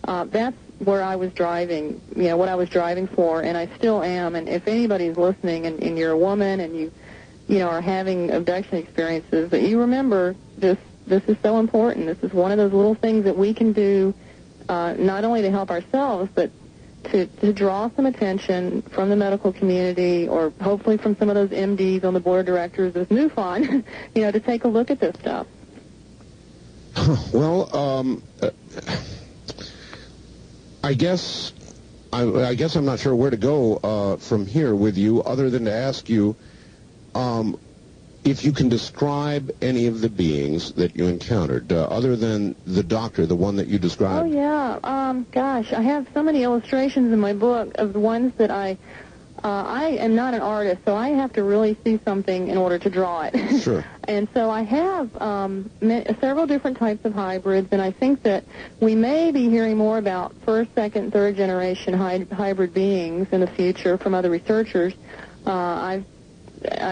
That's where I was driving, what I was driving for, and I still am. And if anybody's listening and you're a woman and you are having abduction experiences, that you remember this is so important. This is one of those little things that we can do, not only to help ourselves, but to draw some attention from the medical community, or hopefully from some of those MDs on the board of directors of MUFON, to take a look at this stuff. Well, I guess I'm not sure where to go from here with you, other than to ask you if you can describe any of the beings that you encountered, other than the doctor, the one that you described. Oh, yeah. Gosh, I have so many illustrations in my book of the ones that I am not an artist, so I have to really see something in order to draw it. Sure. And so I have several different types of hybrids, and I think that we may be hearing more about first, second, third generation hybrid beings in the future from other researchers. I'm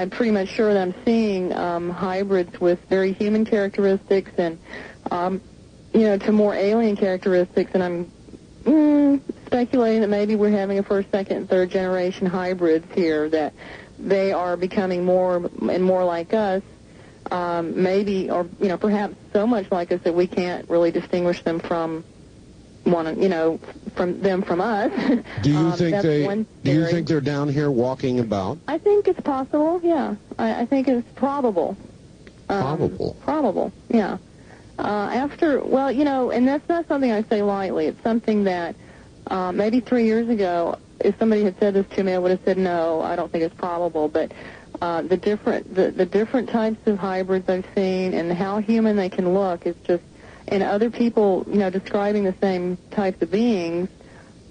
pretty much sure that I'm seeing hybrids with very human characteristics and, to more alien characteristics, and I'm speculating that maybe we're having a first, second, and third generation hybrids here, that they are becoming more and more like us, maybe, or perhaps so much like us that we can't really distinguish them from from us. Do you think they're down here walking about? I think it's possible. Yeah, I think it's probable. Probable. Probable. Yeah. Well, and that's not something I say lightly. It's something that maybe 3 years ago, if somebody had said this to me, I would have said, no, I don't think it's probable. But the different types of hybrids I've seen and how human they can look is just, and other people, describing the same types of beings,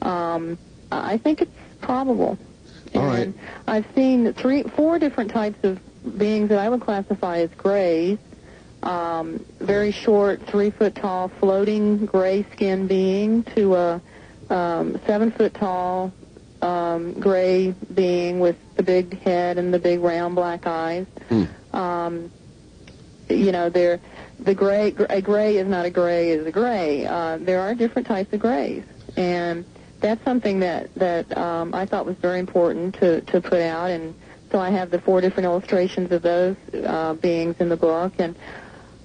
I think it's probable. All right. I've seen 4 different types of beings that I would classify as grays. Very short, 3-foot-tall, floating gray-skinned being to a 7-foot-tall gray being with the big head and the big round black eyes. A gray is not a gray is a gray. There are different types of grays, and that's something that I thought was very important to put out, and so I have the 4 different illustrations of those beings in the book. And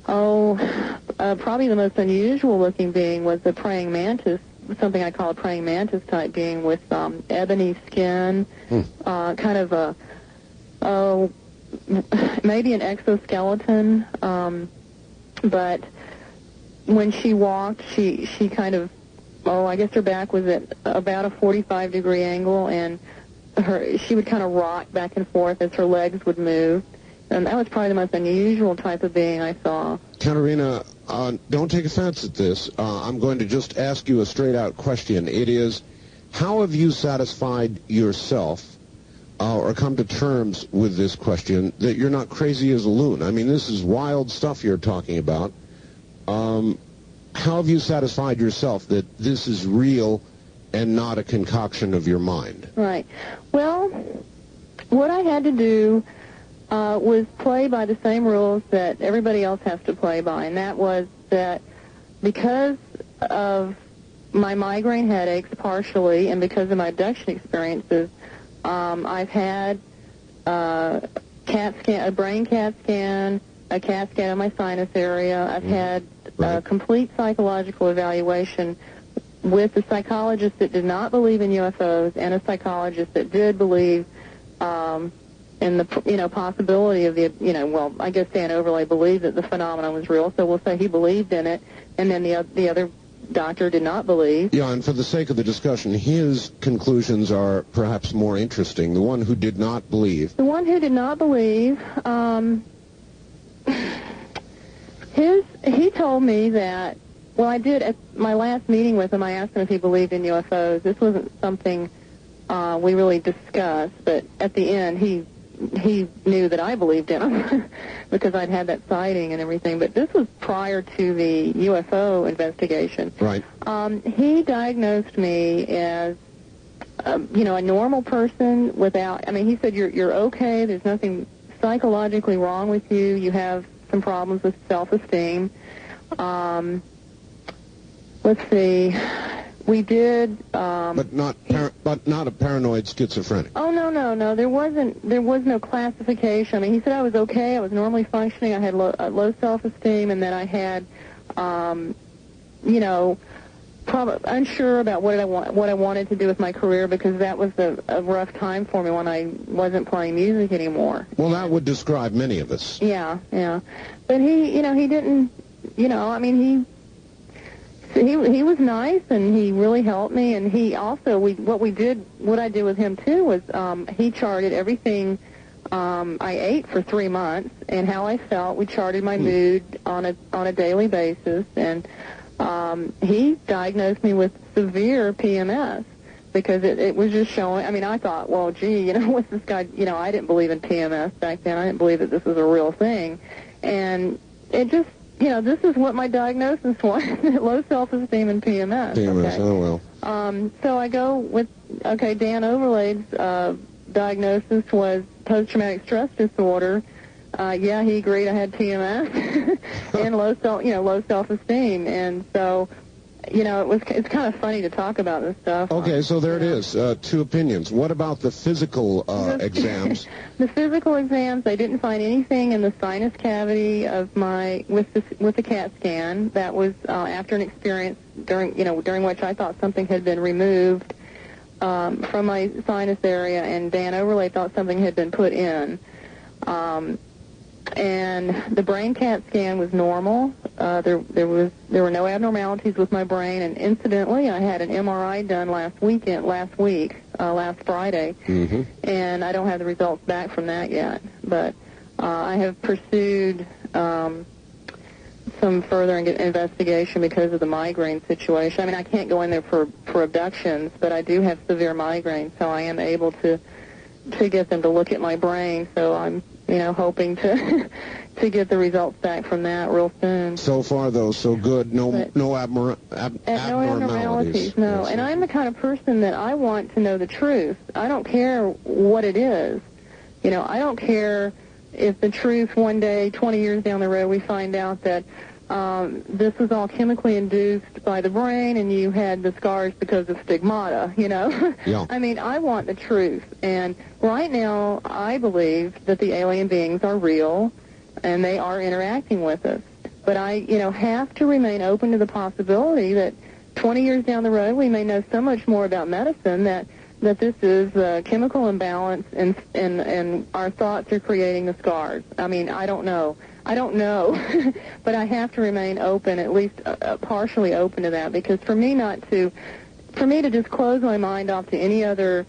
probably the most unusual looking being was the praying mantis, something I call a praying mantis type being with ebony skin, kind of maybe an exoskeleton, but when she walked, she kind of, I guess her back was at about a 45-degree angle, and she would kind of rock back and forth as her legs would move. And that was probably the most unusual type of being I saw. Katarina, don't take offense at this. I'm going to just ask you a straight-out question. It is, how have you satisfied yourself or come to terms with this question that you're not crazy as a loon? I mean, this is wild stuff you're talking about. How have you satisfied yourself that this is real and not a concoction of your mind? Right. Well, what I had to do was play by the same rules that everybody else has to play by, and that was that because of my migraine headaches partially and because of my abduction experiences, I've had a brain CAT scan, a CAT scan of my sinus area. I've had a complete psychological evaluation with a psychologist that did not believe in UFOs and a psychologist that did believe in the possibility of the I guess Dan Overlay believed that the phenomenon was real, so we'll say he believed in it, and then the other doctor did not believe. Yeah, and for the sake of the discussion, his conclusions are perhaps more interesting. The one who did not believe. The one who did not believe, he told me that, well, I did, at my last meeting with him, I asked him if he believed in UFOs. This wasn't something we really discussed, but at the end, he knew that I believed in him because I'd had that sighting and everything. But this was prior to the UFO investigation. Right. He diagnosed me as, a normal person without. I mean, he said you're okay. There's nothing psychologically wrong with you. You have some problems with self-esteem. Let's see. We did. But not a paranoid schizophrenic. Oh no. There was no classification. I mean, he said I was okay. I was normally functioning. I had low self-esteem, and that I had, probably unsure about what I wanted to do with my career because that was a rough time for me when I wasn't playing music anymore. Well, that would describe many of us. Yeah. But he didn't. I mean, he was nice, and he really helped me, and he also, what I did with him too was he charted everything I ate for 3 months and how I felt. We charted my mood on a daily basis, and he diagnosed me with severe PMS because it was just showing. I mean, I thought, well, gee, what's this guy, I didn't believe in PMS back then. I didn't believe that this was a real thing, and it just, this is what my diagnosis was, low self-esteem and PMS. PMS, okay? oh well. So I go with, Dan Overlade's diagnosis was post-traumatic stress disorder. Yeah, he agreed I had PMS and low self-esteem. And so, it's kind of funny to talk about this stuff. Okay, so there it is. 2 opinions. What about the physical exams? The physical exams, they didn't find anything in the sinus cavity of with the CAT scan. That was after an experience during which I thought something had been removed from my sinus area, and Dan Overlay thought something had been put in. And the brain CAT scan was normal. There were no abnormalities with my brain. And incidentally, I had an MRI done last week, last Friday, and I don't have the results back from that yet. But I have pursued some further investigation because of the migraine situation. I mean, I can't go in there for abductions, but I do have severe migraine, so I am able to get them to look at my brain. So I'm, hoping to get the results back from that real soon. So far, though, so good. No abnormalities. No. Yes. And I'm the kind of person that I want to know the truth. I don't care what it is. I don't care if the truth one day, 20 years down the road, we find out that this was all chemically induced by the brain and you had the scars because of stigmata, Yeah. I mean, I want the truth. And right now, I believe that the alien beings are real and they are interacting with us. But I, have to remain open to the possibility that 20 years down the road, we may know so much more about medicine that this is a chemical imbalance and our thoughts are creating the scars. I mean, I don't know, but I have to remain open, at least partially open to that, because for me to just close my mind off to any other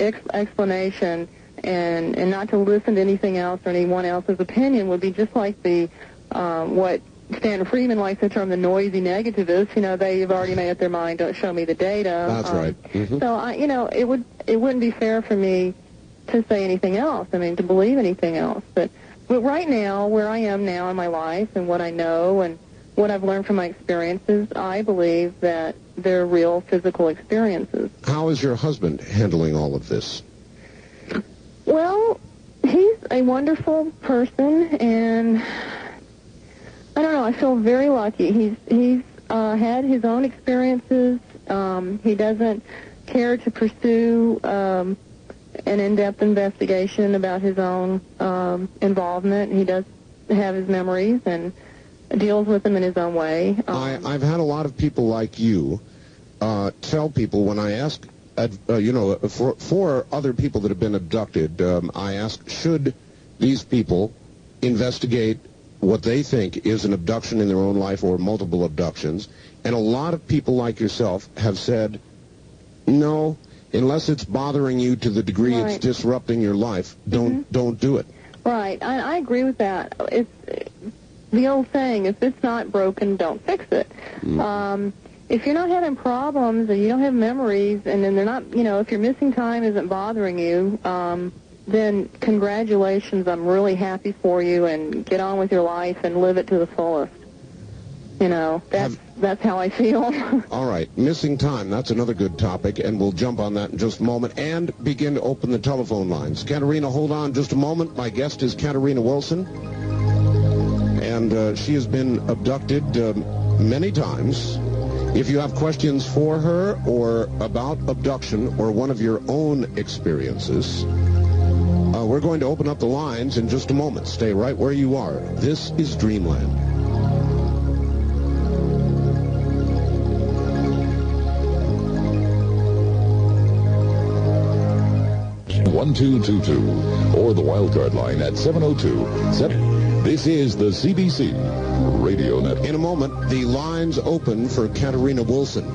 explanation and not to listen to anything else or anyone else's opinion would be just like the what Stanton Friedman likes to term the noisy negativist. They've already made up their mind. Don't show me the data. That's right. So it wouldn't be fair for me to say anything else. I mean, to believe anything else. But right now, where I am now in my life and what I know and what I've learned from my experiences, I believe that they're real physical experiences. How is your husband handling all of this? Well, he's a wonderful person, and I don't know, I feel very lucky. He's had his own experiences. He doesn't care to pursue an in-depth investigation about his own involvement. He does have his memories and deals with them in his own way. I've had a lot of people like you tell people when I ask, for other people that have been abducted, I ask, should these people investigate what they think is an abduction in their own life or multiple abductions? And a lot of people like yourself have said, no, unless it's bothering you to the degree Right. it's disrupting your life, don't do it. Right. I agree with that. It's the old saying, if it's not broken, don't fix it. If you're not having problems and you don't have memories and then they're not, if your missing time isn't bothering you, then congratulations, I'm really happy for you, and get on with your life and live it to the fullest. That's how I feel. All right, missing time, that's another good topic, and we'll jump on that in just a moment and begin to open the telephone lines. Katarina, hold on just a moment. My guest is Katarina Wilson, and she has been abducted many times. If you have questions for her or about abduction or one of your own experiences, we're going to open up the lines in just a moment. Stay right where you are. This is Dreamland. (1222) or the wildcard line at 702-7. This is the CBC Radio Network. In a moment, the lines open for Katarina Wilson.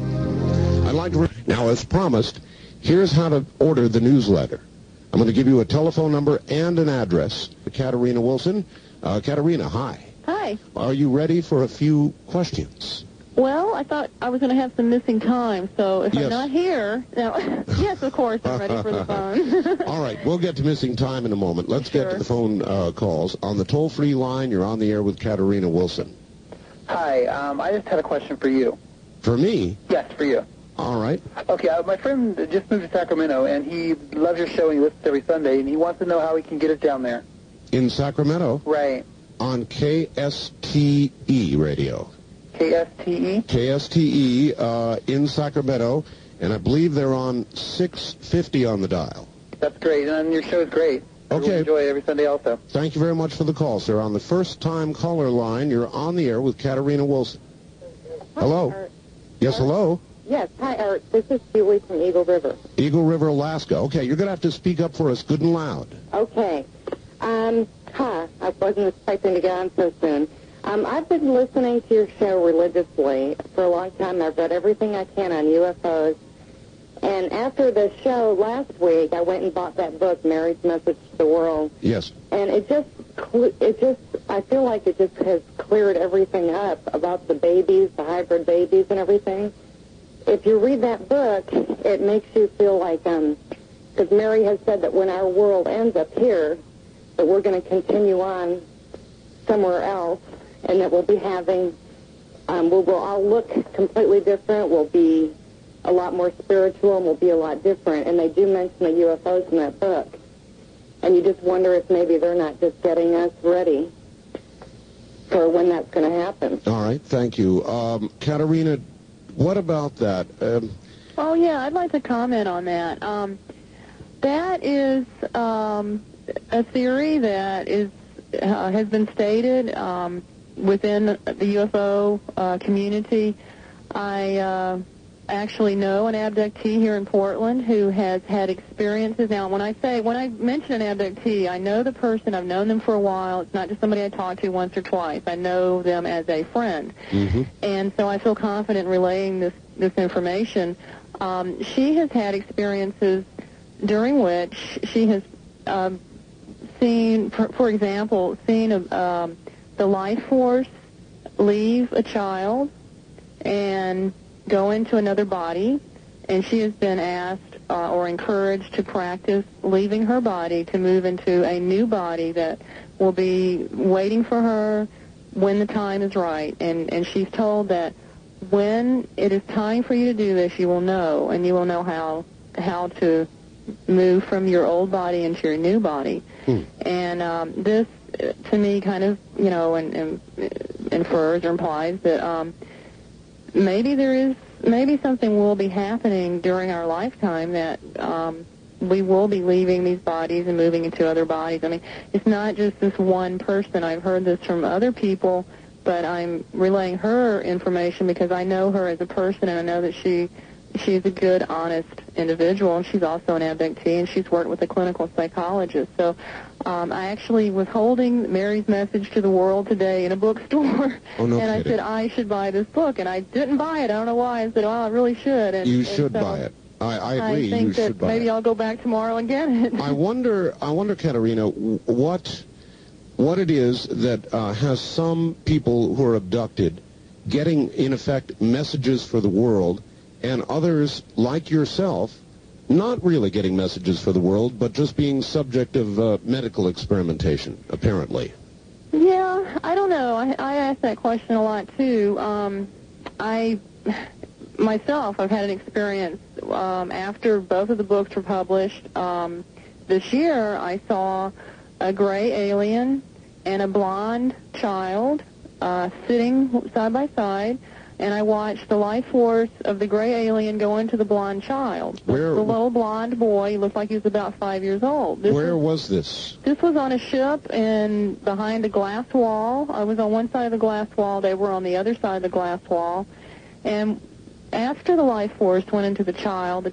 I'd like to... Now, as promised, here's how to order the newsletter. I'm going to give you a telephone number and an address. Katarina Wilson. Katarina, hi. Hi. Are you ready for a few questions? Well, I thought I was going to have some missing time, so if Yes. I'm not here... No, yes, of course, I'm ready for the phone. All right, we'll get to missing time in a moment. Let's get to Sure. the phone calls. On the toll-free line, you're on the air with Katarina Wilson. Hi, I just had a question for you. For me? Yes, for you. All right. Okay, my friend just moved to Sacramento, and he loves your show, and he listens every Sunday, and he wants to know how he can get it down there. In Sacramento? Right. On KSTE radio. KSTE? KSTE in Sacramento, and I believe they're on 650 on the dial. That's great, and your show is great. Okay. We'll enjoy it every Sunday also. Thank you very much for the call, sir. On the first-time caller line, you're on the air with Katarina Wilson. Hello? Art. Yes, hello? Yes, hi, Art. This is Julie from Eagle River. Eagle River, Alaska. Okay, you're going to have to speak up for us good and loud. Okay. Hi, I wasn't expecting to get on so soon. I've been listening to your show religiously for a long time. I've read everything I can on UFOs. And after the show last week, I went and bought that book, Mary's Message to the World. Yes. And I feel like it just has cleared everything up about the babies, the hybrid babies and everything. If you read that book, it makes you feel like, because Mary has said that when our world ends up here, that we're going to continue on somewhere else, and that we'll be having, we'll all look completely different, we'll be a lot more spiritual, and we'll be a lot different. And they do mention the UFOs in that book. And you just wonder if maybe they're not just getting us ready for when that's going to happen. All right, thank you. Katarina, what about that? Oh, yeah, I'd like to comment on that. That is a theory that has been stated within the UFO community. I actually know an abductee here in Portland who has had experiences. Now, when I mention an abductee, I know the person. I've known them for a while. It's not just somebody I talked to once or twice. I know them as a friend. Mm-hmm. And so I feel confident relaying this information. She has had experiences during which she has seen, for example, the life force leave a child and go into another body, and she has been asked or encouraged to practice leaving her body to move into a new body that will be waiting for her when the time is right. And she's told that when it is time for you to do this, you will know, and you will know how to move from your old body into your new body. And this, to me, kind of, infers or implies that maybe something will be happening during our lifetime that we will be leaving these bodies and moving into other bodies. I mean, it's not just this one person. I've heard this from other people, but I'm relaying her information because I know her as a person, and I know that she's a good, honest individual, and she's also an abductee, and she's worked with a clinical psychologist. So I actually was holding Mary's Message to the World today in a bookstore, and I said I should buy this book, and I didn't buy it. I don't know why. I said, I really should. And, you should buy it. I agree. I think you should buy maybe it. I'll go back tomorrow and get it. I wonder, Katarina, what it is that has some people who are abducted getting, in effect, messages for the world, and others, like yourself, not really getting messages for the world, but just being subject of medical experimentation, apparently. Yeah, I don't know. I ask that question a lot, too. Myself, I've had an experience after both of the books were published. This year, I saw a gray alien and a blonde child sitting side by side, and I watched the life force of the gray alien go into the blonde child. The little blonde boy looked like he was about 5 years old. Where was this? This was on a ship and behind a glass wall. I was on one side of the glass wall. They were on the other side of the glass wall. And after the life force went into the child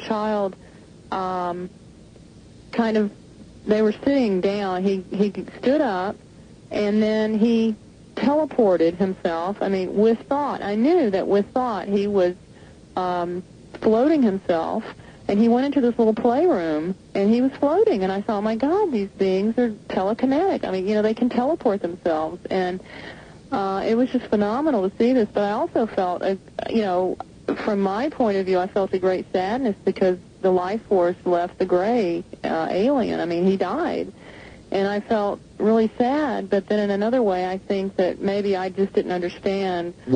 they were sitting down. He stood up, and then he teleported himself. I mean, with thought. I knew that with thought he was floating himself, and he went into this little playroom, and he was floating, and I thought, my God, these beings are telekinetic. I mean, they can teleport themselves, and it was just phenomenal to see this. But I also felt, from my point of view, I felt a great sadness because the life force left the gray alien. I mean, he died. And I felt really sad, but then in another way, I think that maybe I just didn't understand. I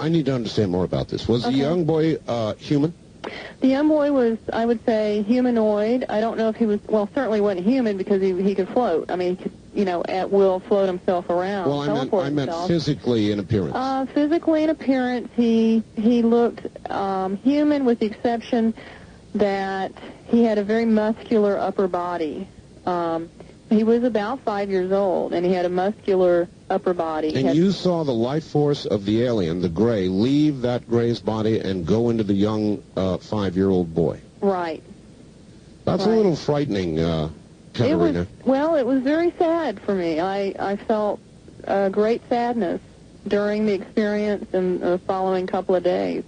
need to understand more about this. Was the young boy human? The young boy was, I would say, humanoid. I don't know if he was, certainly wasn't human because he could float. I mean, he could, at will float himself around. Well, I meant physically in appearance. Physically in appearance, he looked human with the exception that he had a very muscular upper body. He was about 5 years old, and he had a muscular upper body. And you saw the life force of the alien, the gray, leave that gray's body and go into the young 5-year-old boy. Right. That's a little frightening, Katarina? It was very sad for me. I felt great sadness during the experience and the following couple of days.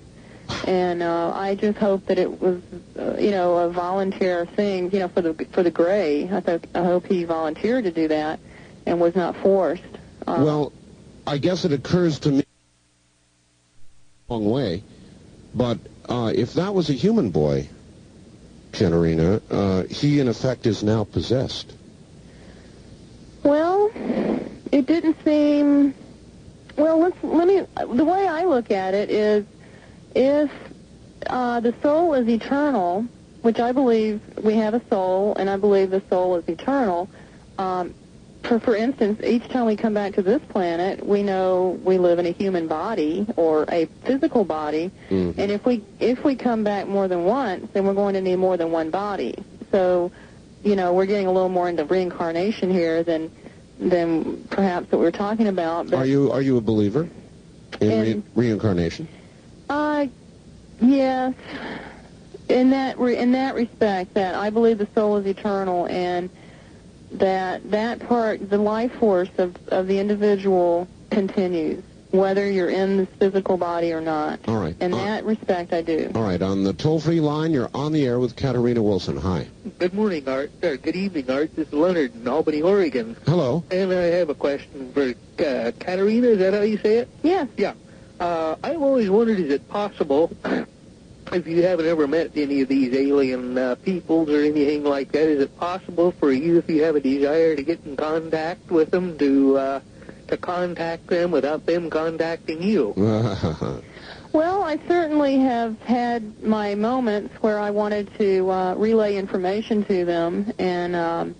And I just hope that it was, a volunteer thing, for the Gray. I hope he volunteered to do that and was not forced. Well, I guess it occurs to me a long way, but if that was a human boy, Katarina, he in effect is now possessed. Well, it didn't seem. Well, the way I look at it is, if the soul is eternal, which I believe we have a soul, and I believe the soul is eternal. For instance, each time we come back to this planet, we know we live in a human body or a physical body, and if we come back more than once, then we're going to need more than one body. So, we're getting a little more into reincarnation here than perhaps what we were talking about. But Are you a believer in reincarnation? Yes. In that respect, that I believe the soul is eternal, and that part, the life force of the individual continues, whether you're in this physical body or not. All right. In that respect, I do. All right. On the toll-free line, you're on the air with Katarina Wilson. Hi. Good morning, Art. Good evening, Art. This is Leonard in Albany, Oregon. Hello. And I have a question for Katarina. Is that how you say it? Yes. Yeah. I've always wondered, is it possible, if you haven't ever met any of these alien peoples or anything like that, is it possible for you, if you have a desire to get in contact with them, to contact them without them contacting you? Well, I certainly have had my moments where I wanted to relay information to them, and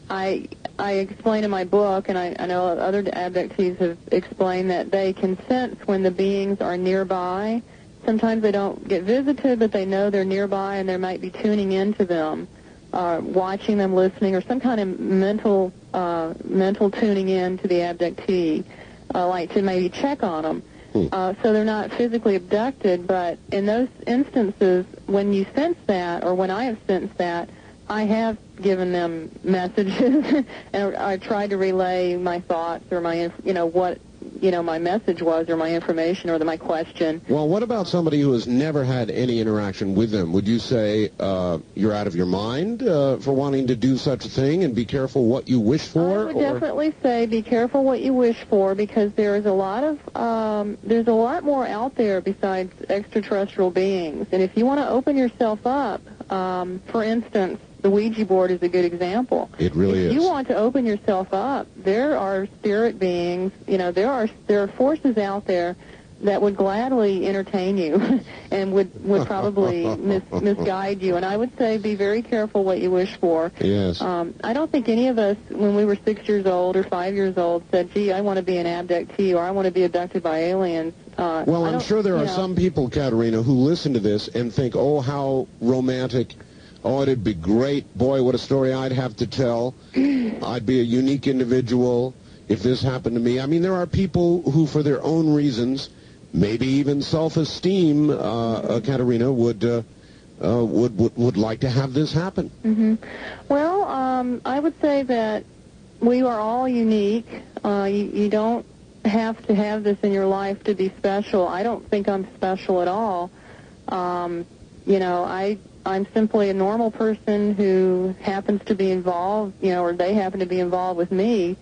I explain in my book, and I know other abductees have explained that they can sense when the beings are nearby. Sometimes they don't get visited, but they know they're nearby, and they might be tuning into them, watching them, listening, or some kind of mental tuning in to the abductee, like to maybe check on them. So they're not physically abducted, but in those instances, when you sense that, or when I have sensed that, I have given them messages, and I tried to relay my thoughts or my, what, my message was, or my information, or my question. Well, what about somebody who has never had any interaction with them? Would you say you're out of your mind for wanting to do such a thing, and be careful what you wish for? I would definitely say be careful what you wish for, because there is a lot of there's a lot more out there besides extraterrestrial beings, and if you want to open yourself up, for instance, the Ouija board is a good example. It really is. If you want to open yourself up, there are spirit beings, there are forces out there that would gladly entertain you and would probably misguide you. And I would say be very careful what you wish for. Yes. I don't think any of us, when we were 6 years old or 5 years old, said, gee, I want to be an abductee, or I want to be abducted by aliens. Well, I'm sure there are some people, Katarina, who listen to this and think, oh, how romantic. Oh, it'd be great. Boy, what a story I'd have to tell. I'd be a unique individual if this happened to me. I mean, there are people who, for their own reasons, maybe even self-esteem, Katarina, would like to have this happen. Mm-hmm. Well, I would say that we are all unique. You don't have to have this in your life to be special. I don't think I'm special at all. I'm simply a normal person who happens to be involved, or they happen to be involved with me.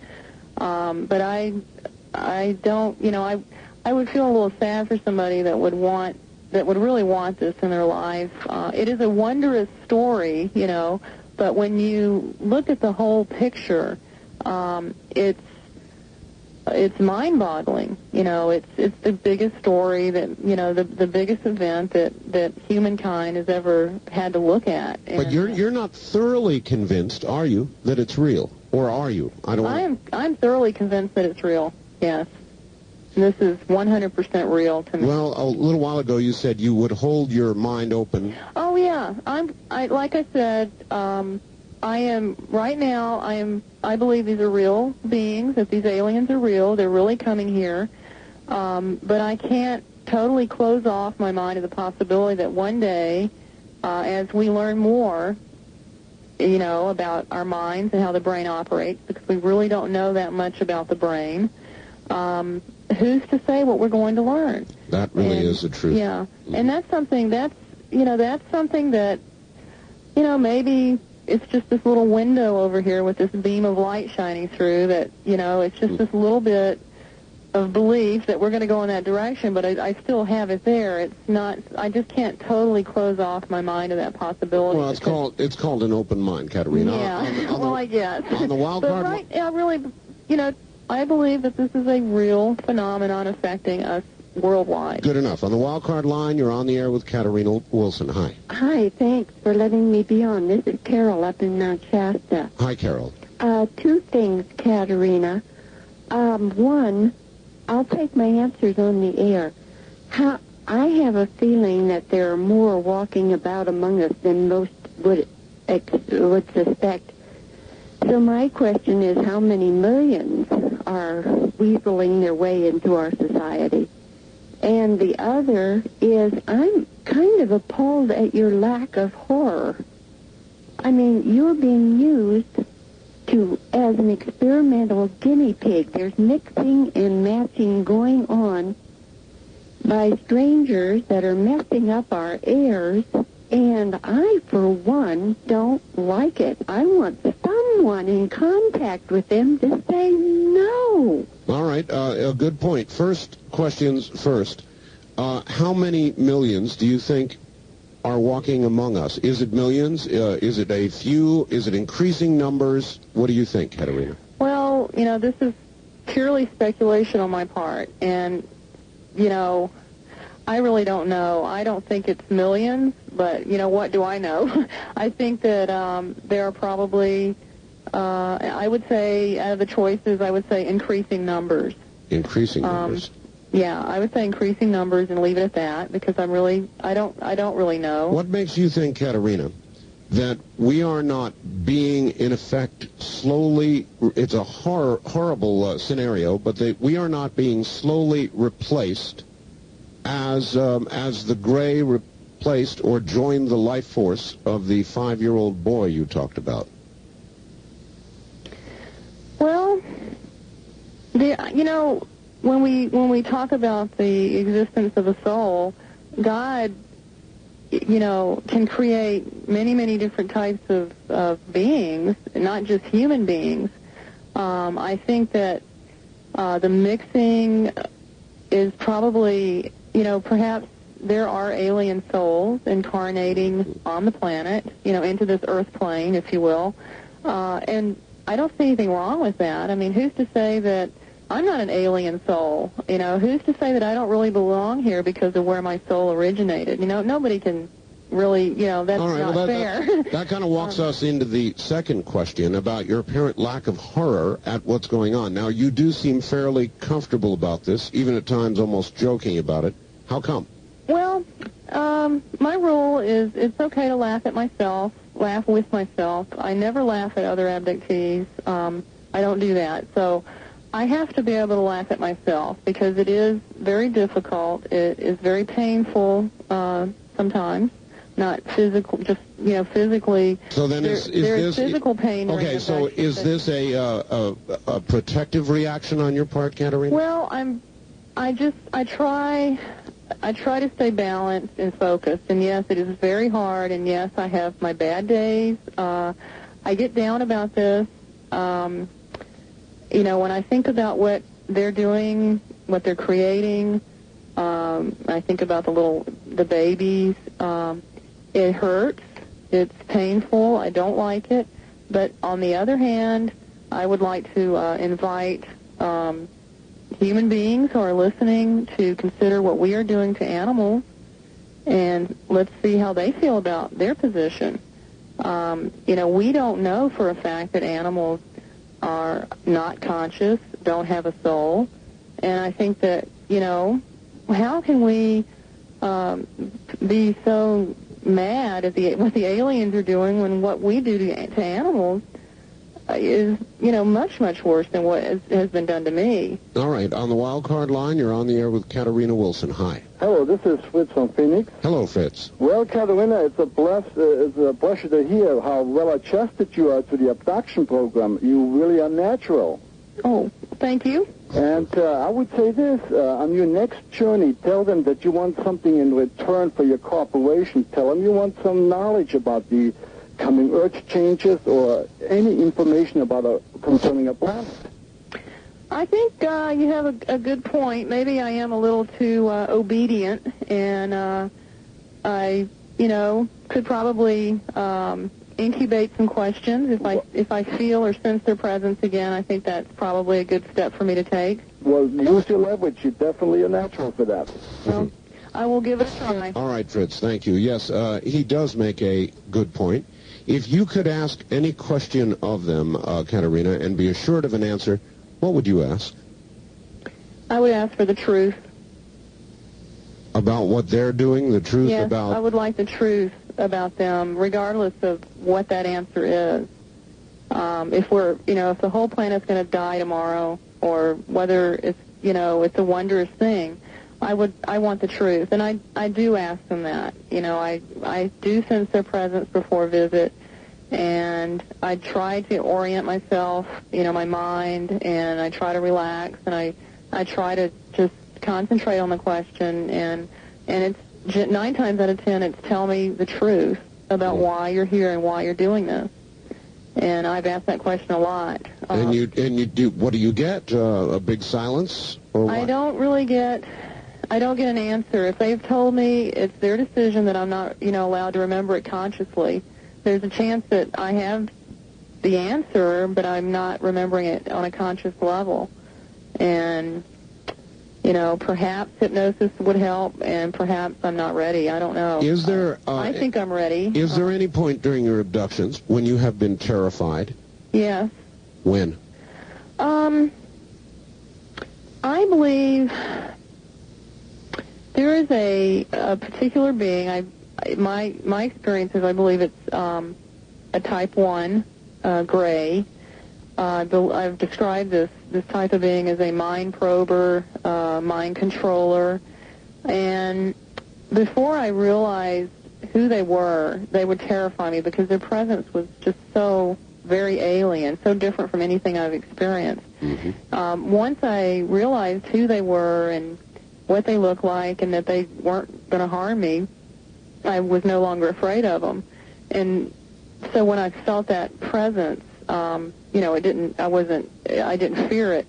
But I don't, I would feel a little sad for somebody that would really want this in their life. It is a wondrous story, but when you look at the whole picture, it's mind-boggling. It's the biggest story that, the biggest event that humankind has ever had to look at. And, but you're not thoroughly convinced, are you, that it's real? Or are you? I'm thoroughly convinced that it's real, yes. This is 100% real to me. Well, a little while ago you said you would hold your mind open. Oh, yeah. Like I said, I believe these are real beings, that these aliens are real. They're really coming here. But I can't totally close off my mind to the possibility that one day, as we learn more, about our minds and how the brain operates, because we really don't know that much about the brain. Who's to say what we're going to learn? That really is the truth. Yeah, and that's something that, maybe it's just this little window over here with this beam of light shining through that, it's just this little bit of belief that we're going to go in that direction, but I still have it there. It's not, I just can't totally close off my mind to that possibility. Well, it's called an open mind, Katarina. Yeah, I guess. On the wild card... Right, I really, I believe that this is a real phenomenon affecting us worldwide. Good enough. On the wild card line, you're on the air with Katarina Wilson. Hi. Hi, thanks for letting me be on. This is Carol up in Mount Shasta. Hi, Carol. Two things, Katarina. One, I'll take my answers on the air. I have a feeling that there are more walking about among us than most would suspect. So my question is, how many millions are weaseling their way into our society? And the other is, I'm kind of appalled at your lack of horror. I mean, you're being used as an experimental guinea pig. There's mixing and matching going on by strangers that are messing up our airs, and I, for one, don't like it. I want someone in contact with them to say no. All right, a good point. Questions first. How many millions do you think are walking among us? Is it millions? Is it a few? Is it increasing numbers? What do you think, Katarina? Well, this is purely speculation on my part, and, I really don't know. I don't think it's millions, but, what do I know? I think that there are probably, I would say, out of the choices, I would say increasing numbers. Increasing numbers. Yeah, I would say increasing numbers and leave it at that, because I don't really know. What makes you think, Katarina, that we are not being, in effect, slowly, it's a horrible scenario, but that we are not being slowly replaced as the gray replaced or joined the life force of the 5-year-old boy you talked about? Well, when we talk about the existence of a soul, God, can create many, many different types of beings, not just human beings. I think that the mixing is probably, perhaps there are alien souls incarnating on the planet, into this earth plane, if you will. And I don't see anything wrong with that. I mean, who's to say that I'm not an alien soul? Who's to say that I don't really belong here because of where my soul originated? Nobody can really, that's all right, not fair. That kind of walks us into the second question about your apparent lack of horror at what's going on. Now, you do seem fairly comfortable about this, even at times almost joking about it. How come? Well, my rule is it's okay to laugh at myself, laugh with myself. I never laugh at other abductees. I don't do that. So I have to be able to laugh at myself, because it is very difficult. It is very painful sometimes. Not physical, just, physically. So then there's physical pain. Okay, so is this a protective reaction on your part, Katarina? Well, I try to stay balanced and focused. And yes, it is very hard. And yes, I have my bad days. I get down about this. When I think about what they're doing, what they're creating, I think about the babies. It hurts. It's painful. I don't like it. But on the other hand, I would like to invite human beings who are listening to consider what we are doing to animals, and let's see how they feel about their position. We don't know for a fact that animals are not conscious, don't have a soul, and I think that, how can we be so mad at what the aliens are doing when what we do to animals, is, much, much worse than what has been done to me. All right. On the wild card line, you're on the air with Katarina Wilson. Hi. Hello, this is Fritz from Phoenix. Hello, Fritz. Well, Katarina, it's a pleasure to hear how well adjusted you are to the abduction program. You really are natural. Oh, thank you. And I would say this, on your next journey, tell them that you want something in return for your cooperation. Tell them you want some knowledge about the coming Earth changes or any information about concerning a planet. I think you have a good point. Maybe I am a little too obedient, and I, could probably incubate some questions if I feel or sense their presence again. I think that's probably a good step for me to take. Well, use your leverage. You're definitely a natural for that. Well, I will give it a try. All right, Fritz. Thank you. Yes, he does make a good point. If you could ask any question of them, Katarina, and be assured of an answer, what would you ask? I would ask for the truth. About what they're doing? The truth about... Yes, I would like the truth about them, regardless of what that answer is. If the whole planet's going to die tomorrow, or whether it's, it's a wondrous thing, I want the truth. And I do ask them that. I do sense their presence before visit, and I try to orient myself, my mind, and I try to relax, and I try to just concentrate on the question, and it's 9 times out of 10, it's tell me the truth about why you're here and why you're doing this. And I've asked that question a lot. And you do, what do you get? A big silence? Or what? I don't get an answer. If they've told me it's their decision that I'm not, allowed to remember it consciously, there's a chance that I have the answer, but I'm not remembering it on a conscious level. And, perhaps hypnosis would help, and perhaps I'm not ready. I don't know. Is there... I think I'm ready. Is there any point during your abductions when you have been terrified? Yes. When? I believe there is a particular being. My experience is I believe it's a type 1 gray. I've described this type of being as a mind prober, mind controller, and before I realized who they would terrify me because their presence was just so very alien, so different from anything I've experienced. Mm-hmm. Once I realized who they were and what they looked like and that they weren't going to harm me, I was no longer afraid of them. And so when I felt that presence, I didn't fear it.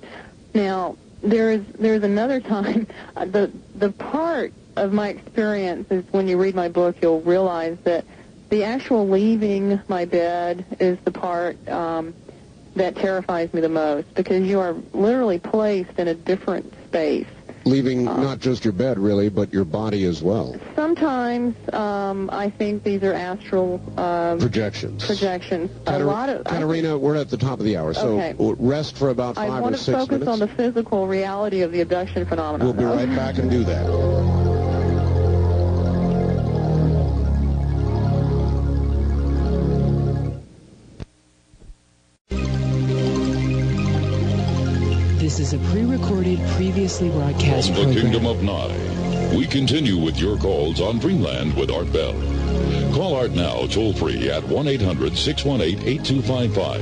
Now, there's another time, the part of my experience is when you read my book, you'll realize that the actual leaving my bed is the part that terrifies me the most, because you are literally placed in a different space. Leaving not just your bed, really, but your body as well. Sometimes I think these are astral projections. Katarina, we're at the top of the hour, so rest for about 5 or 6 minutes. I want to focus on the physical reality of the abduction phenomenon. We'll be right back and do that. This is a pre-recorded, previously broadcast From the program. Kingdom of Nye, we continue with your calls on Dreamland with Art Bell. Call Art now, toll-free at 1-800-618-8255.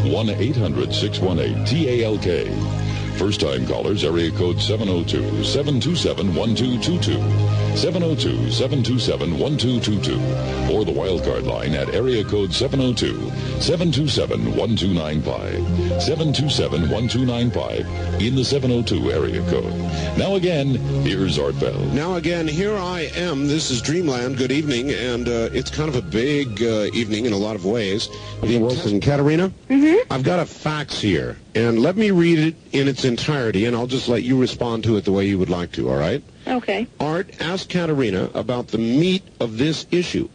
1-800-618-TALK. First-time callers, area code 702-727-1222. 702-727-1222. Or the wildcard line at area code 702-727-1295. 727-1295 in the 702 area code. Now again, here's Art Bell. Now again, here I am. This is Dreamland. Good evening, and it's kind of a big evening in a lot of ways. Wilson, Katarina? Mm-hmm. I've got a fax here, and let me read it in its entirety, and I'll just let you respond to it the way you would like to, all right? Okay. Art, ask Katarina about the meat of this issue.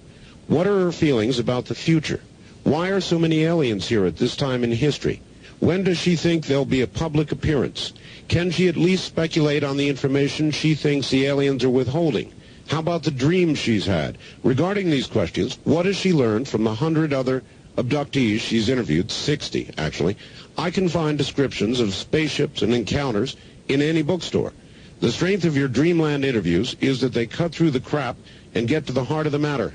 What are her feelings about the future? Why are so many aliens here at this time in history? When does she think there'll be a public appearance? Can she at least speculate on the information she thinks the aliens are withholding? How about the dreams she's had? Regarding these questions, what has she learned from the 100 other abductees she's interviewed, 60 actually, I can find descriptions of spaceships and encounters in any bookstore. The strength of your Dreamland interviews is that they cut through the crap and get to the heart of the matter.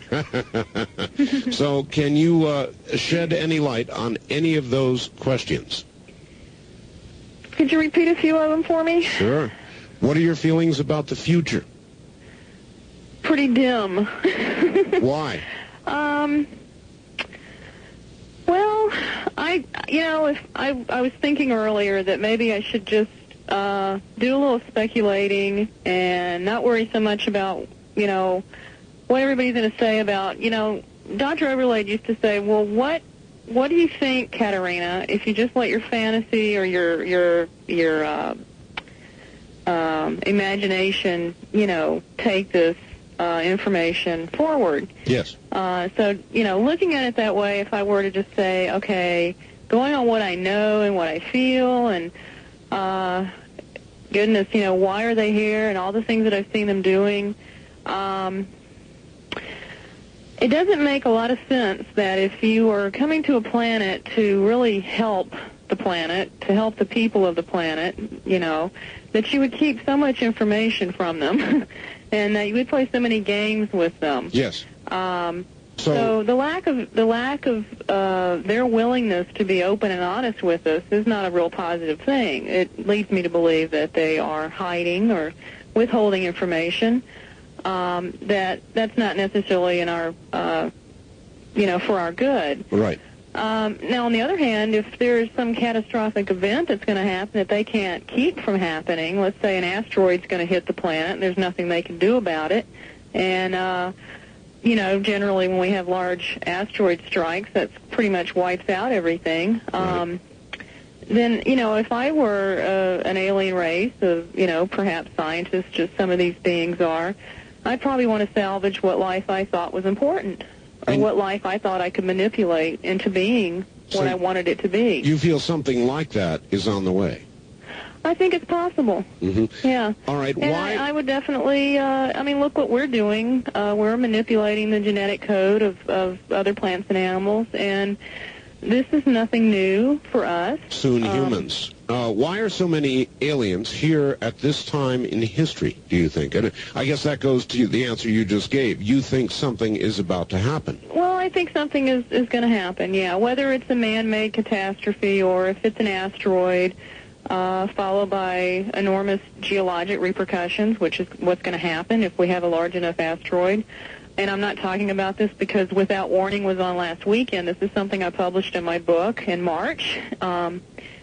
So can you shed any light on any of those questions? Could you repeat a few of them for me? Sure. What are your feelings about the future? Pretty dim. Why? Well, I was thinking earlier that maybe I should just do a little speculating and not worry so much about, what everybody's going to say about, Dr. Overlade used to say, well, what do you think, Katarina, if you just let your fantasy or your imagination, take this information forward? Yes. So, looking at it that way, if I were to just say, okay, going on what I know and what I feel and, goodness, why are they here and all the things that I've seen them doing, it doesn't make a lot of sense that if you are coming to a planet to really help the planet, to help the people of the planet, that you would keep so much information from them and that you would play so many games with them. Yes. So the lack of their willingness to be open and honest with us is not a real positive thing. It leads me to believe that they are hiding or withholding information. That's not necessarily in our, for our good. Right. Now, on the other hand, if there's some catastrophic event that's going to happen that they can't keep from happening, let's say an asteroid's going to hit the planet and there's nothing they can do about it, and, generally when we have large asteroid strikes, that pretty much wipes out everything. Right. Then, if I were an alien race of, perhaps scientists, just some of these beings are, I'd probably want to salvage what life I thought was important, or what life I thought I could manipulate into being what I wanted it to be. You feel something like that is on the way? I think it's possible. Mm-hmm. Yeah. All right. And why? I would definitely, look what we're doing. We're manipulating the genetic code of other plants and animals, and this is nothing new for us. Soon humans. Why are so many aliens here at this time in history, do you think? And I guess that goes to the answer you just gave. You think something is about to happen. Well, I think something is going to happen, yeah. Whether it's a man-made catastrophe or if it's an asteroid, followed by enormous geologic repercussions, which is what's going to happen if we have a large enough asteroid. And I'm not talking about this because Without Warning was on last weekend. This is something I published in my book in March,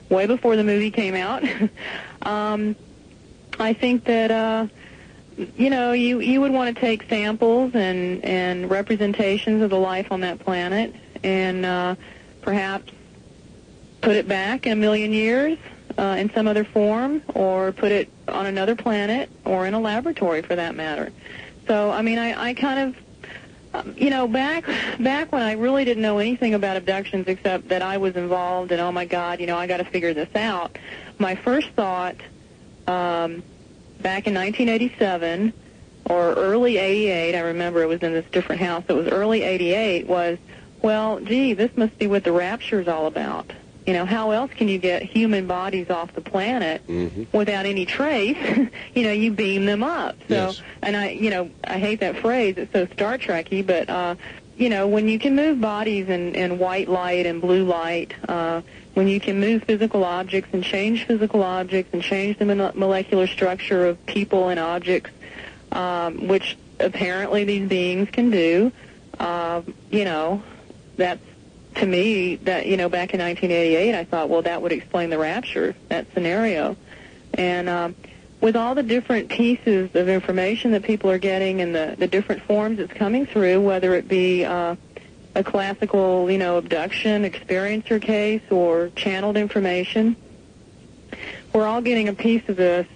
way before the movie came out. I think that, you would want to take samples and representations of the life on that planet and perhaps put it back in a million years in some other form, or put it on another planet or in a laboratory for that matter. So, I kind of, back when I really didn't know anything about abductions except that I was involved and, oh, my God, I got to figure this out, my first thought back in 1987 or early 88, I remember it was in this different house, it was early 88, was, well, gee, this must be what the rapture is all about. How else can you get human bodies off the planet without any trace? You beam them up. So, yes. And I hate that phrase. It's so Star Trek-y, but, when you can move bodies in white light and blue light, when you can move physical objects and change physical objects and change the molecular structure of people and objects, which apparently these beings can do, that's, to me, that, back in 1988, I thought, well, that would explain the rapture, that scenario. And with all the different pieces of information that people are getting and the different forms it's coming through, whether it be a classical, abduction, experiencer case, or channeled information, we're all getting a piece of this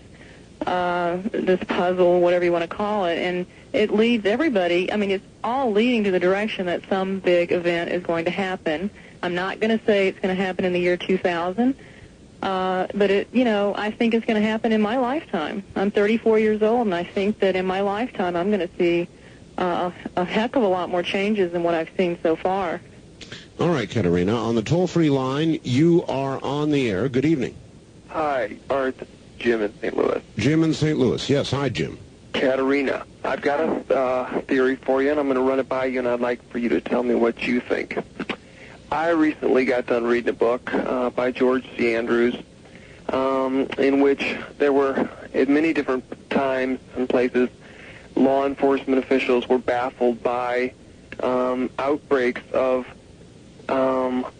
puzzle, whatever you want to call it, and it leads everybody, it's all leading to the direction that some big event is going to happen. I'm not going to say it's going to happen in the year 2000, but I think it's going to happen in my lifetime. I'm 34 years old, and I think that in my lifetime I'm going to see a heck of a lot more changes than what I've seen so far. All right, Katarina, on the toll-free line, you are on the air. Good evening. Hi, Art. Jim in St. Louis. Jim in St. Louis. Yes, hi, Jim. Katarina, I've got a theory for you, and I'm going to run it by you, and I'd like for you to tell me what you think. I recently got done reading a book by George C. Andrews, in which there were, at many different times and places, law enforcement officials were baffled by outbreaks of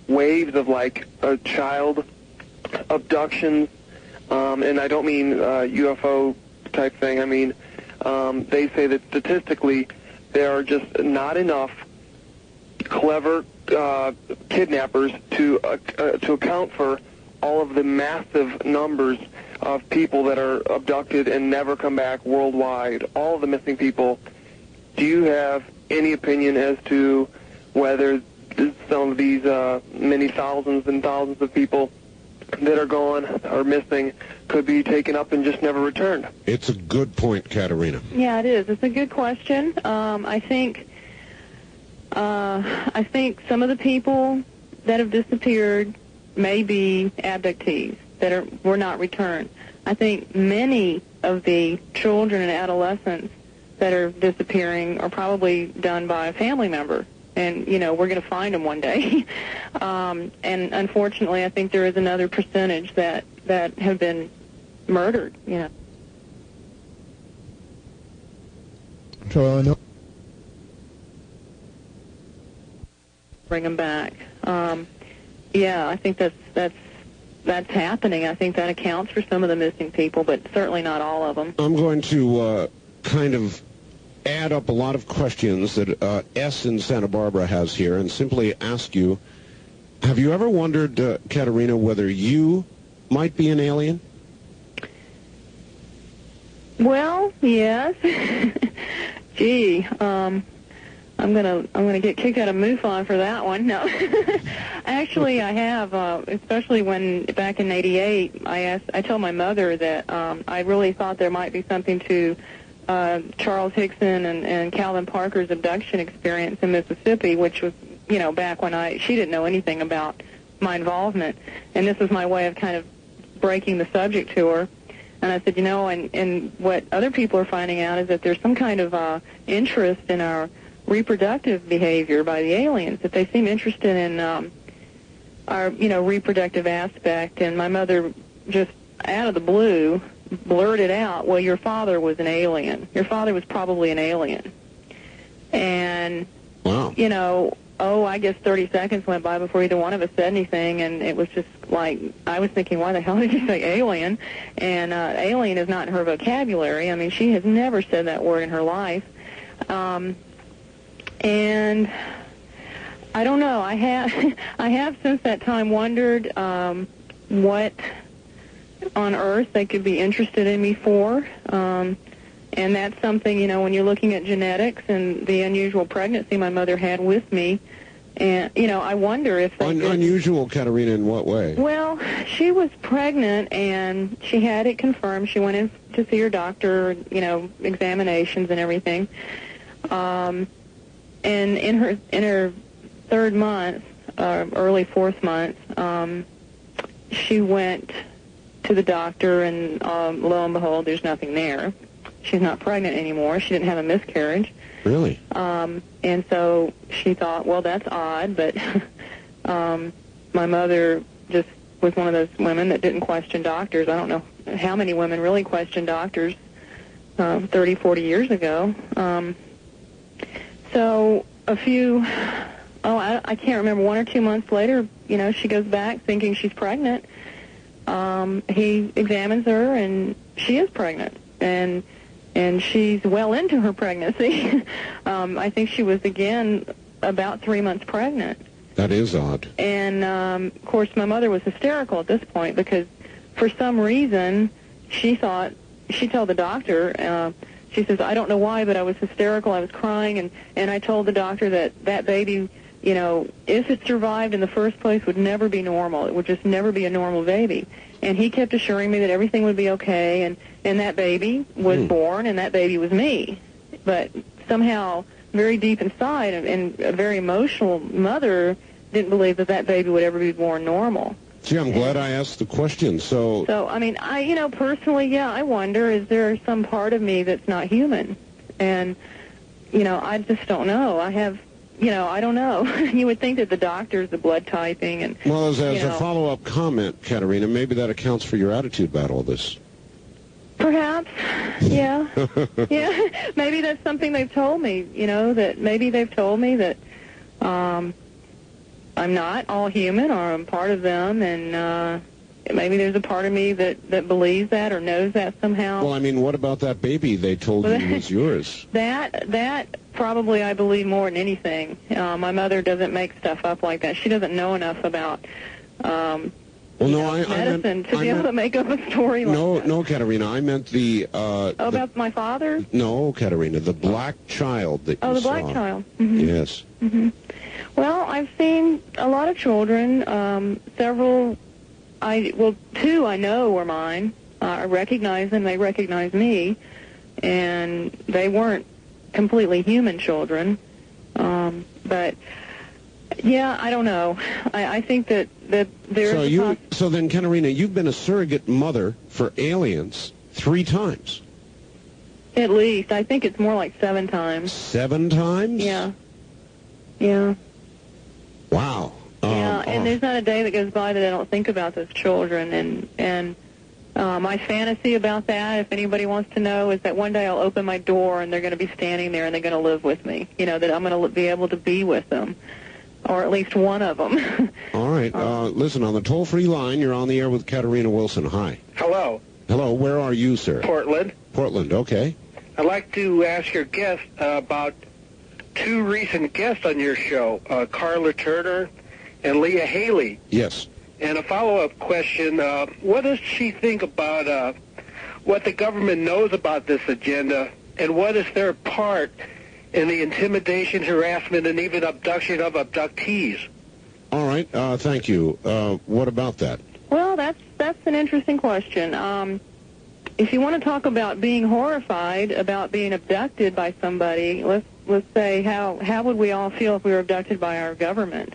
waves of, like, child abductions, and I don't mean UFO type thing. I mean, they say that statistically there are just not enough clever kidnappers to account for all of the massive numbers of people that are abducted and never come back worldwide, all of the missing people. Do you have any opinion as to whether some of these many thousands and thousands of people that are gone or missing could be taken up and just never returned? It's a good point, Katarina. Yeah, it is. It's a good question. I think some of the people that have disappeared may be abductees that were not returned. I think many of the children and adolescents that are disappearing are probably done by a family member. And, you know, we're going to find them one day. And unfortunately, I think there is another percentage that have been murdered, you know. Bring them back. Yeah, I think that's happening. I think that accounts for some of the missing people, but certainly not all of them. I'm going to kind of add up a lot of questions that S in Santa Barbara has here and simply ask you, have you ever wondered, Katarina, whether you might be an alien? Well, yes. Gee, I'm gonna get kicked out of MUFON for that one. No, actually, I have. Especially when back in '88, I told my mother that I really thought there might be something to Charles Hickson and Calvin Parker's abduction experience in Mississippi, which was, you know, back when she didn't know anything about my involvement, and this was my way of kind of breaking the subject to her. And I said, you know, and what other people are finding out is that there's some kind of interest in our reproductive behavior by the aliens, that they seem interested in our, you know, reproductive aspect. And my mother just out of the blue blurted out, well, your father was an alien. Your father was probably an alien. And, wow. You know, I guess 30 seconds went by before either one of us said anything, and it was just like, I was thinking, why the hell did you say alien? And alien is not in her vocabulary. I mean, she has never said that word in her life. And I don't know. I have since that time wondered what on earth they could be interested in me for. And that's something, you know, when you're looking at genetics and the unusual pregnancy my mother had with me, and, you know, I wonder if they unusual, Katarina, in what way? Well, she was pregnant, and she had it confirmed. She went in to see her doctor, you know, examinations and everything. And in her third month, early fourth month, she went to the doctor, and lo and behold, there's nothing there. She's not pregnant anymore. She didn't have a miscarriage. Really? And so she thought, well, that's odd, but my mother just was one of those women that didn't question doctors. I don't know how many women really questioned doctors 30, 40 years ago. So a few, I can't remember, 1 or 2 months later, you know, she goes back thinking she's pregnant. He examines her, and she is pregnant. And she's well into her pregnancy. I think she was, again, about 3 months pregnant. That is odd. And, of course, my mother was hysterical at this point because for some reason she thought, she told the doctor, she says, I don't know why, but I was hysterical. I was crying, and I told the doctor that baby, you know, if it survived in the first place, would never be normal. It would just never be a normal baby. And he kept assuring me that everything would be okay, and that baby was born, and that baby was me. But somehow, very deep inside, and a very emotional mother, didn't believe that baby would ever be born normal. Gee, I'm glad I asked the question. So, I mean, personally, yeah, I wonder, is there some part of me that's not human? And, I just don't know. I don't know. You would think that the doctors, the blood typing, and... Well, as a follow-up comment, Katarina, maybe that accounts for your attitude about all this. Perhaps, yeah. Yeah, maybe that's something they've told me, that maybe they've told me that I'm not all human, or I'm part of them, and maybe there's a part of me that believes that or knows that somehow. Well, I mean, what about that baby they told you was yours? That probably I believe more than anything. My mother doesn't make stuff up like that. She doesn't know enough about medicine to be able to make up a story like that. No, Katarina, I meant about my father? No, Katarina, the black child that you saw. Oh, the black child. Mm-hmm. Yes. Mm-hmm. Well, I've seen a lot of children, several... two I know were mine. I recognize them, they recognize me, and they weren't completely human children. But, yeah, I don't know. I think that there's So then, Katarina, you've been a surrogate mother for aliens 3 times. At least. I think it's more like 7 times. 7 times? Yeah. Yeah. Wow. Yeah, and there's not a day that goes by that I don't think about those children. And my fantasy about that, if anybody wants to know, is that one day I'll open my door and they're going to be standing there and they're going to live with me. That I'm going to be able to be with them, or at least one of them. All right. Listen, on the toll-free line, you're on the air with Katarina Wilson. Hi. Hello. Hello. Where are you, sir? Portland. Portland. Okay. I'd like to ask your guest about 2 recent guests on your show, Carla Turner and Leah Haley. Yes. And a follow-up question, what does she think about what the government knows about this agenda, and what is their part in the intimidation, harassment, and even abduction of abductees? All right. Thank you. What about that? Well, that's an interesting question. If you want to talk about being horrified about being abducted by somebody, let's say how would we all feel if we were abducted by our government?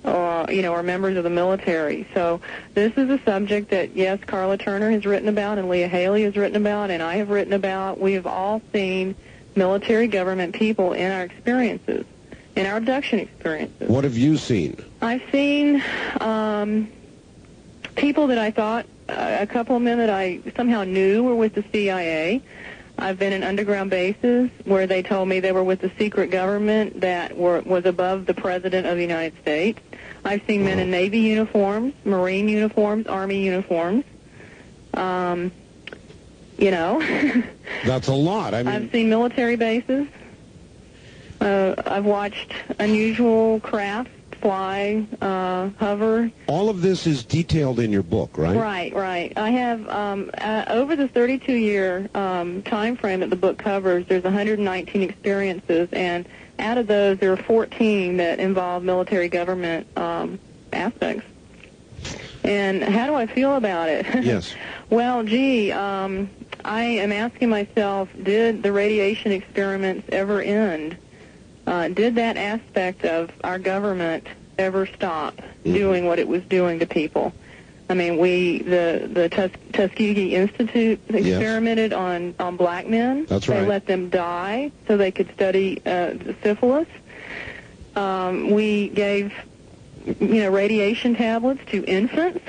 Or members of the military. So this is a subject that, yes, Carla Turner has written about and Leah Haley has written about and I have written about. We have all seen military government people in our experiences, in our abduction experiences. What have you seen? I've seen people that I thought, a couple of men that I somehow knew were with the CIA. I've been in underground bases where they told me they were with the secret government that was above the President of the United States. I've seen men in Navy uniforms, Marine uniforms, Army uniforms. That's a lot. I mean, I've seen military bases. I've watched unusual craft fly, hover. All of this is detailed in your book, right? Right. I have, over the 32-year time frame that the book covers, there's 119 experiences, and out of those, there are 14 that involve military government aspects. And how do I feel about it? Yes. Well, I am asking myself, did the radiation experiments ever end? Did that aspect of our government ever stop doing what it was doing to people? I mean, the Tuskegee Institute experimented on black men. That's right. They let them die so they could study syphilis. We gave, radiation tablets to infants.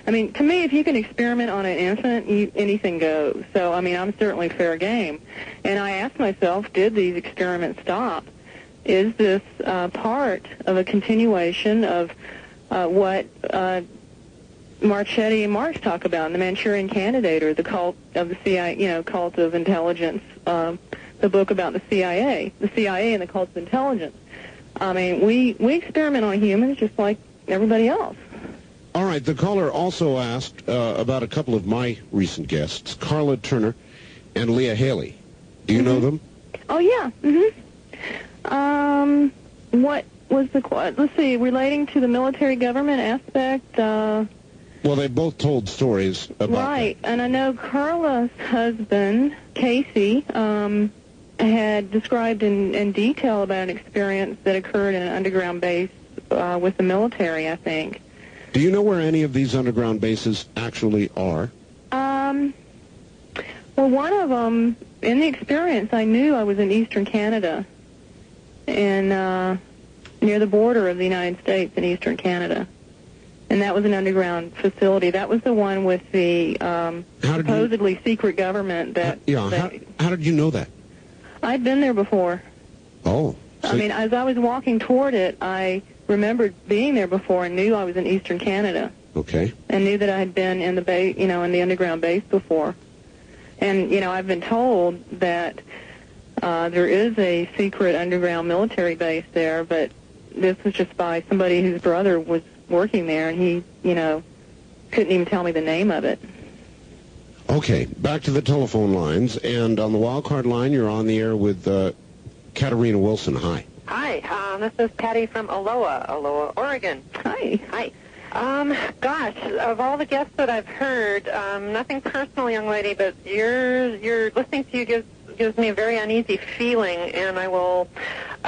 I mean, to me, if you can experiment on an infant, anything goes. So, I mean, I'm certainly fair game. And I asked myself, did these experiments stop? Is this part of a continuation of what Marchetti and Marx talk about in The Manchurian Candidate, or the cult of the CIA, cult of intelligence, the book about the CIA and the cult of intelligence? I mean, we experiment on humans just like everybody else. All right. The caller also asked about a couple of my recent guests, Carla Turner and Leah Haley. Do you know them? Oh, yeah. What was let's see, relating to the military government aspect? Well, they both told stories about Right, and I know Carla's husband, Casey, had described in detail about an experience that occurred in an underground base with the military, I think. Do you know where any of these underground bases actually are? Well, one of them, in the experience, I knew I was in eastern Canada, and near the border of the United States in eastern Canada. And that was an underground facility. That was the one with the supposedly secret government that... How did you know that? I'd been there before. Oh. I mean, as I was walking toward it, I remembered being there before and knew I was in eastern Canada. Okay. And knew that I had been in the base, in the underground base before. And, I've been told that there is a secret underground military base there, but this was just by somebody whose brother was working there, and he, couldn't even tell me the name of it. Okay, back to the telephone lines, and on the wild card line, you're on the air with Katarina Wilson. Hi. Hi, this is Patty from Aloha, Oregon. Hi. Hi. Gosh, of all the guests that I've heard, nothing personal, young lady, but your listening to you gives me a very uneasy feeling, and I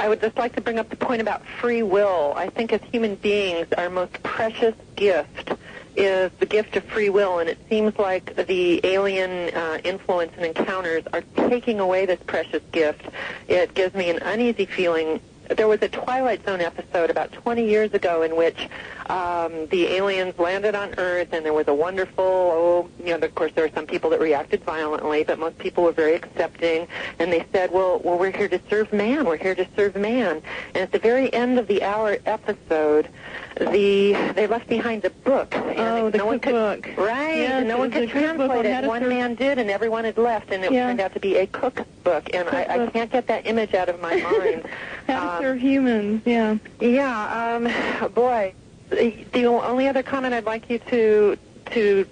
would just like to bring up the point about free will. I think as human beings, our most precious gift is the gift of free will, and it seems like the alien influence and encounters are taking away this precious gift. It gives me an uneasy feeling. There was a Twilight Zone episode about 20 years ago in which the aliens landed on Earth, and there was a wonderful, of course there were some people that reacted violently, but most people were very accepting, and they said, well, we're here to serve man, we're here to serve man. And at the very end of the hour episode, they left behind the book. And the no one could, cookbook. Right, yes, and no one could translate it. One man did, and everyone had left, and it turned out to be a cookbook, and I can't get that image out of my mind. How to serve humans, yeah. Yeah, boy. The only other comment I'd like you to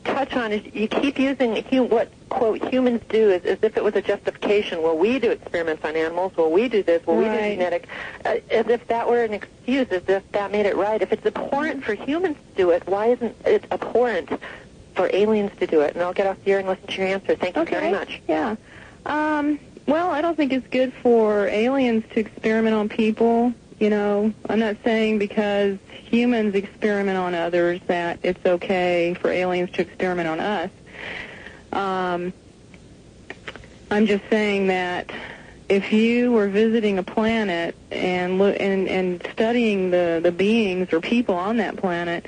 touch on is you keep using what, quote, humans do as if it was a justification. Well, we do experiments on animals. Well, we do this. Well, we do genetic. As if that were an excuse, as if that made it right. If it's abhorrent for humans to do it, why isn't it abhorrent for aliens to do it? And I'll get off the air and listen to your answer. Thank you very much. Yeah. Well, I don't think it's good for aliens to experiment on people. I'm not saying because humans experiment on others that it's okay for aliens to experiment on us. I'm just saying that if you were visiting a planet and studying the beings or people on that planet,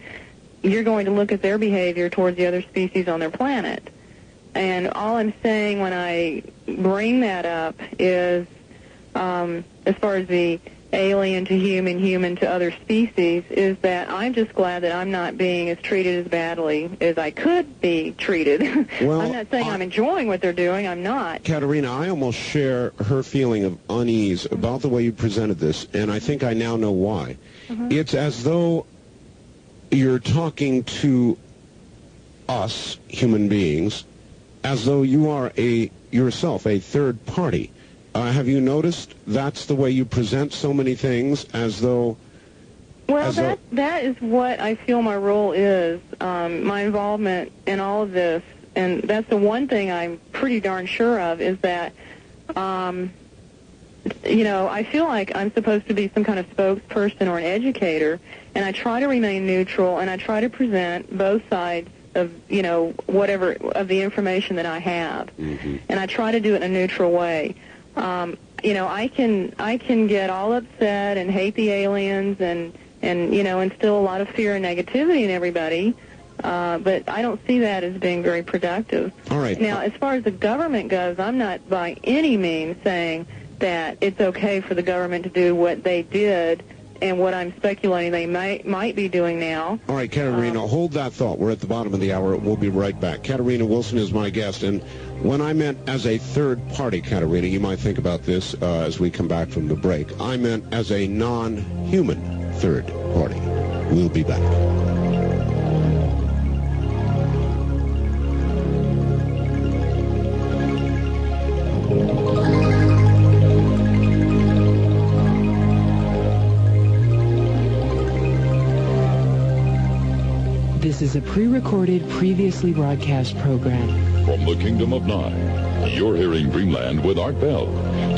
you're going to look at their behavior towards the other species on their planet. And all I'm saying when I bring that up is, as far as the alien to human, human to other species, is that I'm just glad that I'm not being as treated as badly as I could be treated. Well, I'm not saying I'm enjoying what they're doing. I'm not. Katarina, I almost share her feeling of unease about the way you presented this, and I think I now know why. It's as though you're talking to us, human beings, as though you are yourself a third party. Have you noticed that's the way you present so many things, as though... Well, that is what I feel my role is, my involvement in all of this. And that's the one thing I'm pretty darn sure of, is that, I feel like I'm supposed to be some kind of spokesperson or an educator, and I try to remain neutral, and I try to present both sides of, whatever, of the information that I have. And I try to do it in a neutral way. I can get all upset and hate the aliens and instill a lot of fear and negativity in everybody, but I don't see that as being very productive. All right. Now, as far as the government goes, I'm not by any means saying that it's okay for the government to do what they did and what I'm speculating they might be doing now. All right, Katarina, hold that thought. We're at the bottom of the hour. We'll be right back. Katarina Wilson is my guest, and when I meant as a third party, Katarina, you might think about this as we come back from the break. I meant as a non-human third party. We'll be back. This is a pre-recorded, previously broadcast program. From the Kingdom of Nine, You're hearing Dreamland with Art Bell.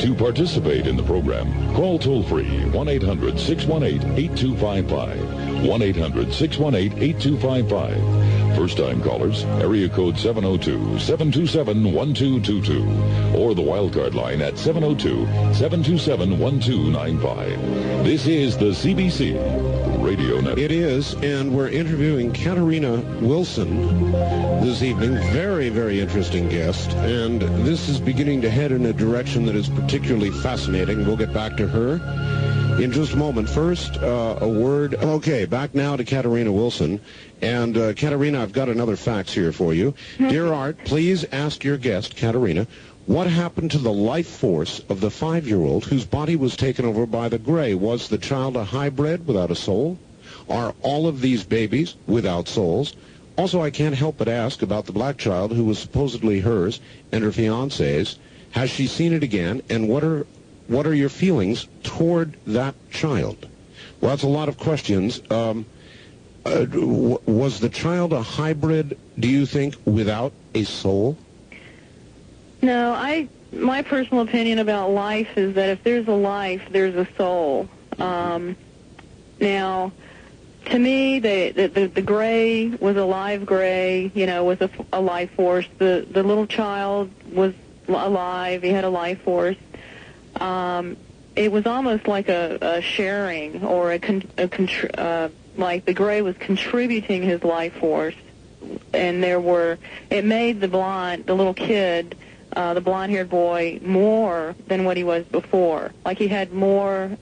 To participate in the program, call toll-free 1-800-618-8255. 1-800-618-8255. First-time callers, area code 702-727-1222. Or the wildcard line at 702-727-1295. This is the CBC Radio Network. It is, and we're interviewing Katarina Wilson this evening. Very, very interesting guest. And this is beginning to head in a direction that is particularly fascinating. We'll get back to her in just a moment. First, a word. Okay, back now to Katarina Wilson. And Katarina, I've got another fax here for you. Dear Art, please ask your guest, Katarina, what happened to the life force of the 5-year-old whose body was taken over by the gray? Was the child a hybrid without a soul? Are all of these babies without souls? Also, I can't help but ask about the black child who was supposedly hers and her fiancé's. Has she seen it again? And what are your feelings toward that child? Well, that's a lot of questions. Was the child a hybrid, do you think, without a soul? No, my personal opinion about life is that if there's a life, there's a soul. Now, to me, the gray was a live gray, was a life force. The little child was alive. He had a life force. It was almost like a sharing, or like the gray was contributing his life force. And it made the little kid, the blonde-haired boy, more than what he was before. Like he had more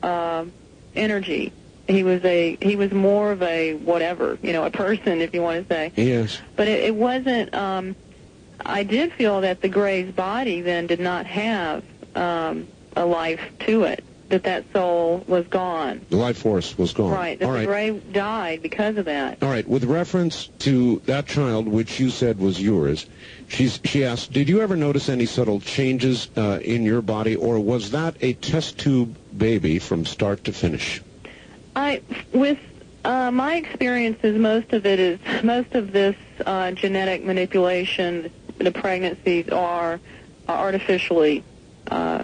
energy. He was more of a whatever, a person, if you want to say. Yes. But it wasn't. I did feel that the gray's body then did not have a life to it. That soul was gone. The life force was gone. Right. That the gray died because of that. All right. With reference to that child, which you said was yours, she asked, did you ever notice any subtle changes in your body, or was that a test tube baby from start to finish? With my experiences, most of this genetic manipulation, the pregnancies are artificially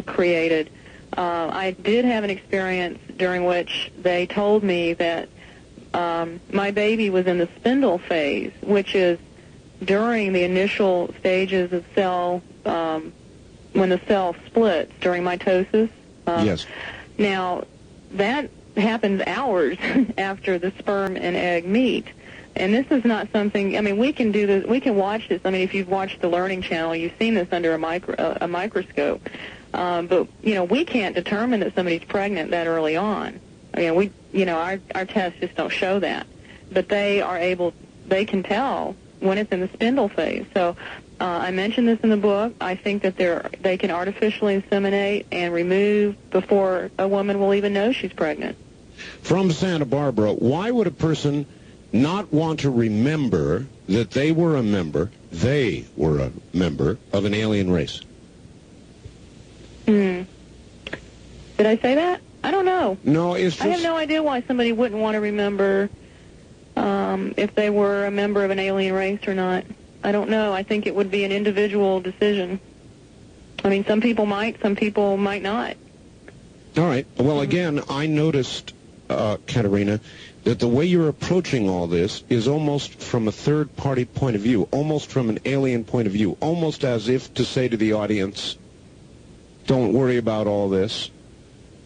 created. I did have an experience during which they told me that my baby was in the spindle phase, which is during the initial stages of cell, when the cell splits during mitosis. Yes. Now, that happens hours after the sperm and egg meet. And this is not something, we can do this, we can watch this. If you've watched the Learning Channel, you've seen this under a microscope. But, we can't determine that somebody's pregnant that early on. Our tests just don't show that. But they can tell when it's in the spindle phase. So I mentioned this in the book. I think that they can artificially inseminate and remove before a woman will even know she's pregnant. From Santa Barbara, why would a person not want to remember that they were a member of an alien race? Did I say that? I don't know. No, it's just... I have no idea why somebody wouldn't want to remember if they were a member of an alien race or not. I don't know. I think it would be an individual decision. Some people might, some people might not. All right. Well, again, I noticed, Katarina, that the way you're approaching all this is almost from a third-party point of view, almost from an alien point of view, almost as if to say to the audience, don't worry about all this.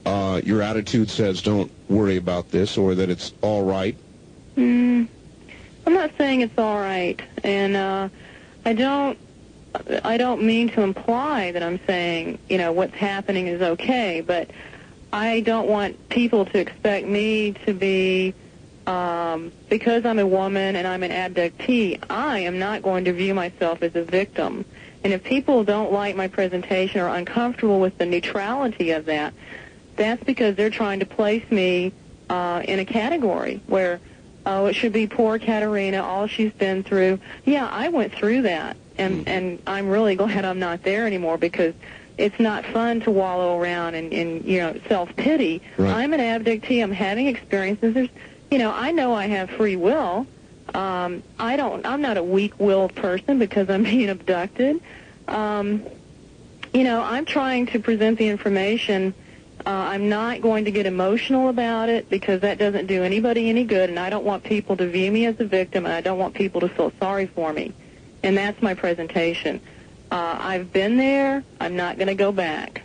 Your attitude says don't worry about this, or that it's all right. I'm not saying it's all right, and I don't mean to imply that I'm saying, what's happening is okay, but I don't want people to expect me to be, because I'm a woman and I'm an abductee, I am not going to view myself as a victim. And if people don't like my presentation or are uncomfortable with the neutrality of that, that's because they're trying to place me in a category where, it should be poor Katarina, all she's been through. Yeah, I went through that, and I'm really glad I'm not there anymore, because it's not fun to wallow around in self-pity. Right. I'm an abductee. I'm having experiences. I know I have free will. I'm not a weak-willed person because I'm being abducted. I'm trying to present the information. I'm not going to get emotional about it because that doesn't do anybody any good, and I don't want people to view me as a victim, and I don't want people to feel sorry for me. And that's my presentation. I've been there. I'm not going to go back.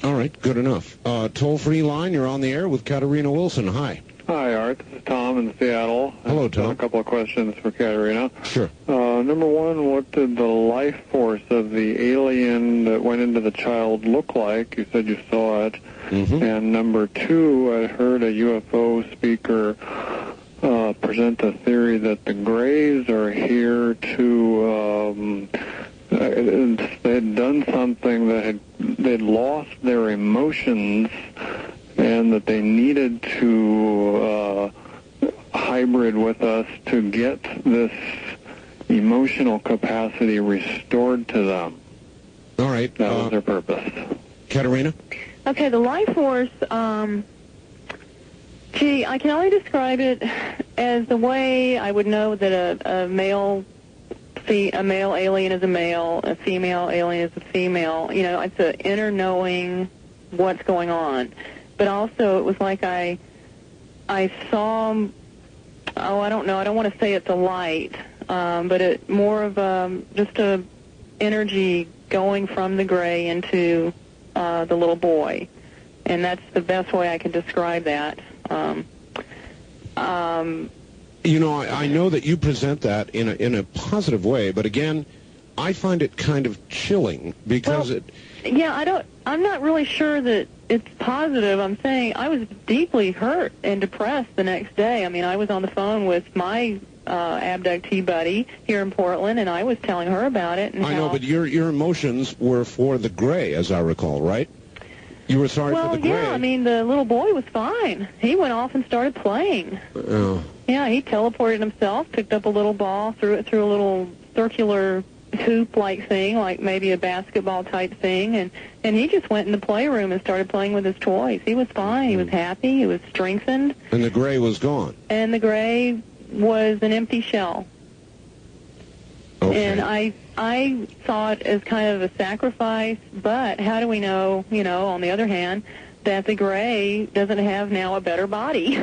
All right, good enough. Toll-free line, you're on the air with Katarina Wilson. Hi. Hi, Art. This is Tom in Seattle. Hello, Tom. A couple of questions for Katarina. Sure. Number one, what did the life force of the alien that went into the child look like? You said you saw it. Mm-hmm. And number two, I heard a UFO speaker present the theory that the Greys are here to... they'd done something that they'd lost their emotions, and that they needed to hybrid with us to get this emotional capacity restored to them. All right. That was their purpose. Katarina? Okay, the life force, I can only describe it as the way I would know that a male alien is a male, a female alien is a female. It's an inner knowing what's going on. But also, it was like I saw, I don't know, I don't want to say it's a light, but it more of just a energy going from the gray into the little boy. And that's the best way I can describe that. I know that you present that in a positive way, but again, I find it kind of chilling because I'm not really sure that it's positive. I'm saying I was deeply hurt and depressed the next day. I mean, I was on the phone with my abductee buddy here in Portland, and I was telling her about it. And I know, but your emotions were for the gray, as I recall, right? You were sorry for the gray. Well, yeah, I mean, the little boy was fine. He went off and started playing. Oh. Yeah, he teleported himself, picked up a little ball, threw it through a little circular hoop-like thing, like maybe a basketball-type thing, and he just went in the playroom and started playing with his toys. He was fine. He was happy. He was strengthened. And the gray was gone. And the gray was an empty shell. Okay. And I saw it as kind of a sacrifice, but how do we know, on the other hand, that the gray doesn't have now a better body?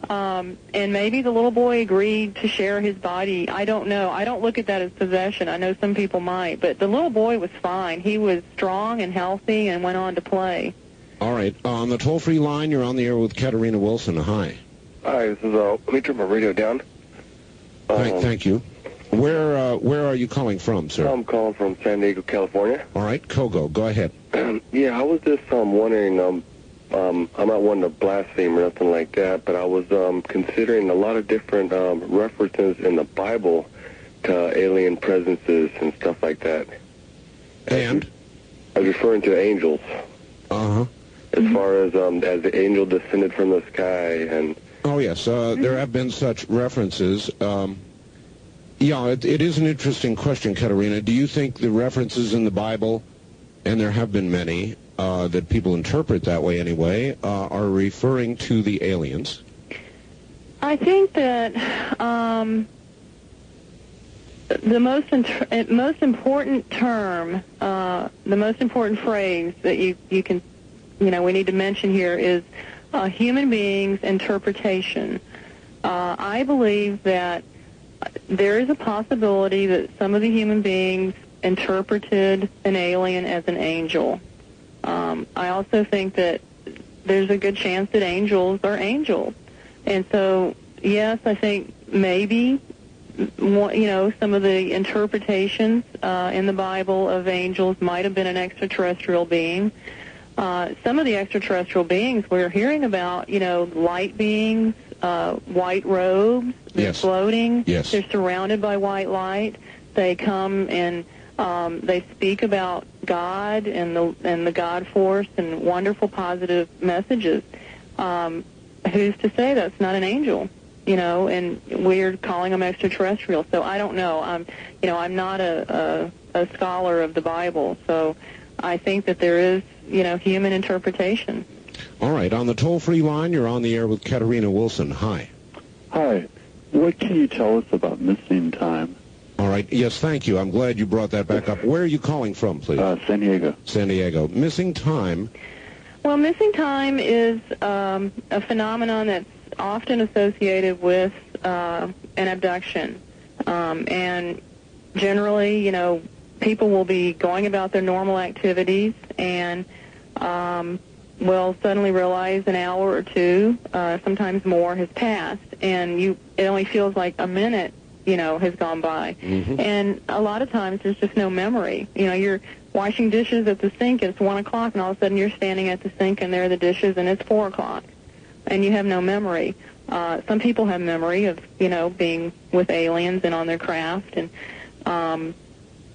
And maybe the little boy agreed to share his body. I don't know. I don't look at that as possession. I know some people might, but the little boy was fine. He was strong and healthy and went on to play. All right. On the toll-free line, you're on the air with Katarina Wilson. Hi. Hi, this is, let me turn my radio down. Thank you. Where are you calling from, sir? I'm calling from San Diego, California. All right, Kogo, go ahead. Yeah, I was just wondering, I'm not one to blaspheme or nothing like that, but I was considering a lot of different references in the Bible to alien presences and stuff like that. And? I was referring to angels. Uh-huh. As far as the angel descended from the sky and... Oh, yes, there have been such references. Yeah, it is an interesting question, Katarina. Do you think the references in the Bible, and there have been many, that people interpret that way anyway, are referring to the aliens? I think that the most important term, the most important phrase that you can, we need to mention here is human beings' interpretation. I believe that there is a possibility that some of the human beings interpreted an alien as an angel. I also think that there's a good chance that angels are angels. And so, yes, I think maybe, some of the interpretations in the Bible of angels might have been an extraterrestrial being. Some of the extraterrestrial beings we're hearing about, light beings, white robes, they're floating. Yes. They're surrounded by white light. They come and they speak about God and the God force and wonderful positive messages. Who's to say that's not an angel? And we're calling them extraterrestrial. So I don't know. I'm not a scholar of the Bible, so I think that there is, human interpretation. All right. On the toll-free line, you're on the air with Katarina Wilson. Hi. Hi. What can you tell us about missing time? All right. Yes, thank you. I'm glad you brought that back up. Where are you calling from, please? San Diego. San Diego. Missing time. Well, missing time is a phenomenon that's often associated with an abduction. And generally, you know, people will be going about their normal activities and will suddenly realize an hour or two, sometimes more, has passed, and it only feels like a minute, you know, has gone by. Mm-hmm. And a lot of times there's just no memory. You know, you're washing dishes at the sink, it's 1 o'clock, and all of a sudden you're standing at the sink and there are the dishes and it's 4 o'clock, and you have no memory. Some people have memory of, you know, being with aliens and on their craft, and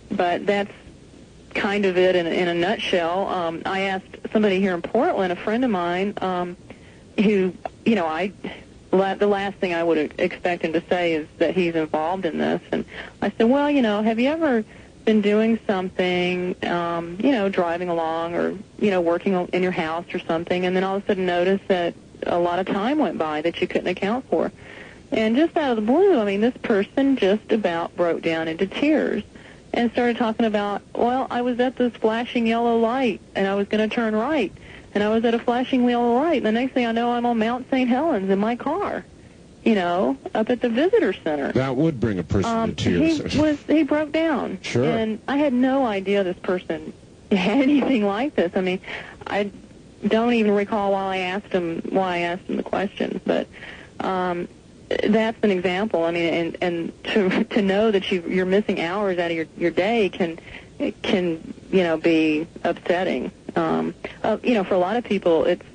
but that's kind of it in a nutshell. I asked somebody here in Portland, a friend of mine, who, you know, the last thing I would expect him to say is that he's involved in this. And I said, well, you know, have you ever been doing something, you know, driving along or, you know, working in your house or something, and then all of a sudden notice that a lot of time went by that you couldn't account for? And just out of the blue, I mean, this person just about broke down into tears and started talking about, well, I was at this flashing yellow light, and I was going to turn right, and I was at a flashing yellow light, and the next thing I know, I'm on Mount St. Helens in my car, you know, up at the visitor center. That would bring a person to tears. He broke down. Sure. And I had no idea this person had anything like this. I mean, I don't even recall why I asked him the question, but that's an example. I mean, and to know that you're missing hours out of your day can you know, be upsetting. You know, for a lot of people, it's,